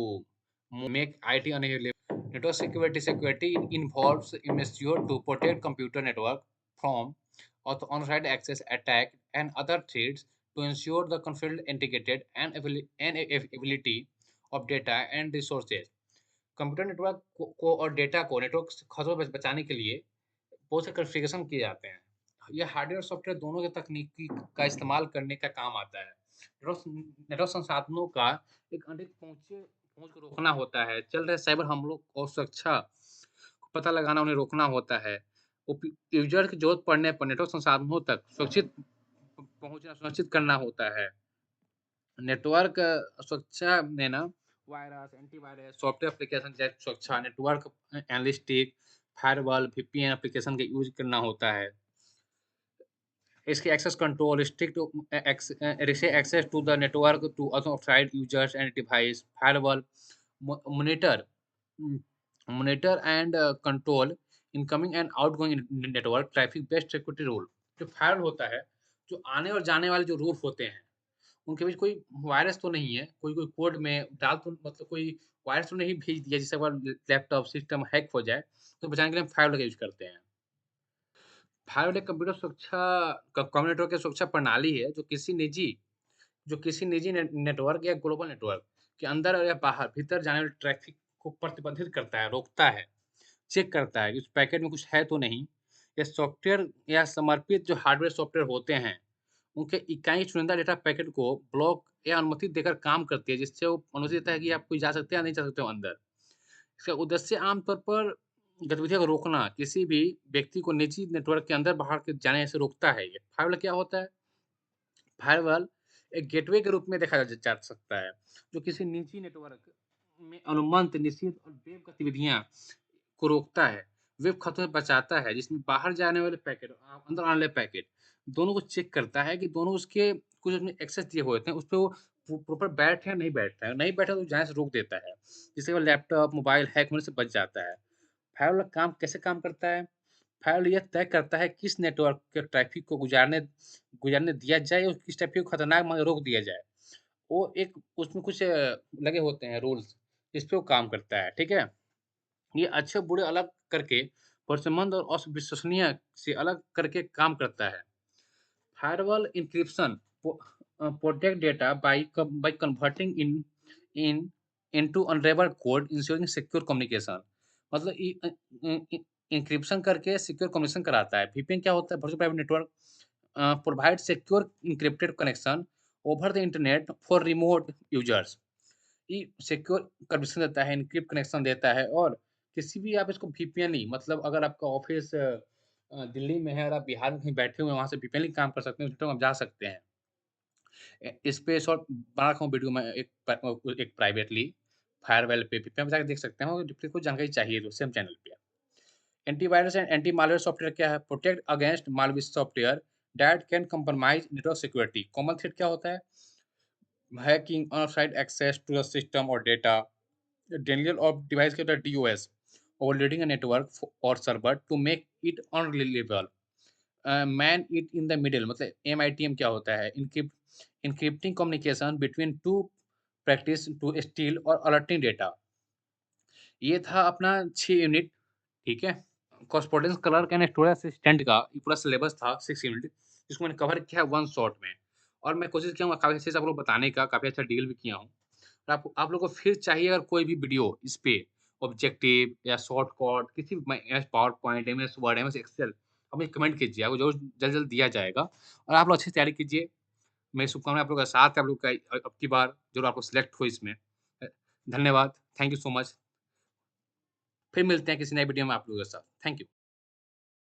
make it unavailable. Network security involves ensure to protect computer network from unauthorized access, attack, and other threats to ensure the confident, integrated, and availability of data and resources. Computer network को और data को network से खतरों से बचाने के लिए बहुत से कॉन्फ़िगरेशन किए जाते हैं। ये हार्डवेयर और सॉफ्टवेयर दोनों के तकनीकी का इस्तेमाल करने का काम आता है। नेटवर्क संसाधनों का एक अधिक पहुँच को रोकना होता है। चल रहे साइबर हमलों और सुरक्षा को पता लगाना, उन्हें रोकना होता है। यूज़र की ज़रूरत पड़ने पर नेटवर्क संसाधनों तक सुरक्षित पहुँचना सुनिश्चित करना होता है। नेटवर्क सुरक्षा में ना वायरस, एंटीवायरस, सॉफ्टवेयर एप्लीकेशन जैसे सुरक्षा, network analytics, firewall, VPN application का यूज़ करना होता है। इसकी access control, strict access to the network to unauthorised users and device, firewall, monitor monitor and control incoming and outgoing network traffic based security rule. जो firewall होता है, जो आने और जाने वाले जो रूट होते हैं, उनके बीच कोई वायरस तो नहीं है, कोई कोड में डाल तो मतलब कोई वायरस तो नहीं भेज दिया जिससे हमारा लैपटॉप सिस्टम हैक हो जाए, तो बचाने के लिए हम फायरवॉल का यूज़ करते हैं। फायरवॉल एक कंप्यूटर सुरक्षा कंप्यूटर की सुरक्षा प्रणाली है जो किसी निजी नेटवर्क या ग्लोबल नेटवर्क के अंदर या बाहर भीतर जाने वाले ट्रैफिक को प्रतिबंधित करता है, रोकता है, चेक करता है कि उस पैकेट में कुछ है तो नहीं। ये सॉफ्टवेयर या समर्पित जो हार्डवेयर सॉफ्टवेयर होते हैं, उनके इकाई चुनिंदा डेटा पैकेट को ब्लॉक या अनुमति देकर काम करती है, जिससे वो अनुमति देता है कि आप कोई जा सकते हैं या नहीं जा सकते हो अंदर। इसका उद्देश्य आमतौर पर गतिविधियों को रोकना, किसी भी व्यक्ति को निजी नेटवर्क के अंदर-बाहर के जाने से रोकता है ये। फाइवल क्या होता है? फायरवॉल एक गेटवे के रूप में देखा जा सकता है, जो किसी निजी नेटवर्क में अनुमत, निषिद्ध और वेब गतिविधियाँ को रोकता है। वेब खतरों से बचाता है, जिसमें बाहर जाने वाले पैकेट और अंदर आने वाले पैकेट, दोनों को चेक करता है कि दोनों उसके कुछ उसमें एक्सेस दिए हुए होते हैं, उसपे वो प्रॉपर बैठ है, नहीं बैठता है। नहीं बैठा तो जाने से रोक देता है, जिससे वो लैपटॉप, मोबाइल हैक होने से बच जाता है। फायरवॉल काम कैसे काम करता है? फायरवॉल यह तय करता है किस नेटवर्क के ट्रैफिक को गुज़ारने गुज़रने दिया जाए और किस ट्रैफिक को खतरनाक मान रोक दिया जाए। वो एक उसमें कुछ लगे होते हैं रूल्स, जिस पे वो काम करता है, ठीक है? ये अच्छे-बुरे अलग करके भरोसेमंद और अविश्वसनीय से अलग करके काम करता है। Firewall encryption protect data by converting in into unraveled code ensuring secure communication। मतलब इंक्रिप्शन करके सिक्योर कम्युनिकेशन कराता है। वीपीएन क्या होता है? Virtual private network provide secure encrypted connection over the internet for remote users. ये सिक्योर कनेक्शन देता है, एन्क्रिप्ट कनेक्शन देता है और किसी भी आप इसको वीपीएन ही मतलब अगर आपका ऑफ़िस दिल्ली में है और आप बिहार में कहीं बैठे हुए हैं, वहाँ से वीपीएन ही काम कर सकते हैं, उस तो आप जा सकते हैं। इस पे शॉर्ट बना रखा हूँ वीडियो मैं एक प्राइवेटली फायरवेल पे वीपीएन पे जाके देख सकते हैं और जिसको कुछ जानकारी चाहिए तो सेम चैनल पे। Antivirus and anti malware software क्या है? Protect against malware software that can compromise network security. Common threat क्या होता है? Hacking, unauthorised access to the system और डेटा, denial of device के होता है DOS, overloading a network or server to make it unreliable, man it in the middle मतलब MITM क्या होता है? Encrypting communication between two practice to steal or alerting data। ये था अपना 6 यूनिट, ठीक है? Correspondence clerk and storage assistant का ये पूरा सिलेबस था 6 यूनिट, जिसको मैंने कवर किया है वन शॉट में और मैं कोशिश किया हूँ काफ़ी अच्छे से आप लोग को बताने का, काफ़ी अच्छा डील भी किया हूँ। और आप लोगों को फिर चाहिए अगर कोई भी वीडियो इस पे ऑब्जेक्टिव या शॉर्टकट किसी भी MS PowerPoint, MS Word, MS Excel आप मुझे कमेंट कीजिए, आपको ज़रूर जल्द-जल्द दिया जाएगा और आप लोग अच्छे से तैयारी कीजिए। मेरी शुभकामनाएँ आप लोगों के साथ है, आप लोग का अब की बार ज़रूर आप लोग सेलेक्ट हो इसमें। धन्यवाद, थैंक यू सो मच। फिर मिलते हैं किसी नई वीडियो में आप लोगों के साथ। Thank you.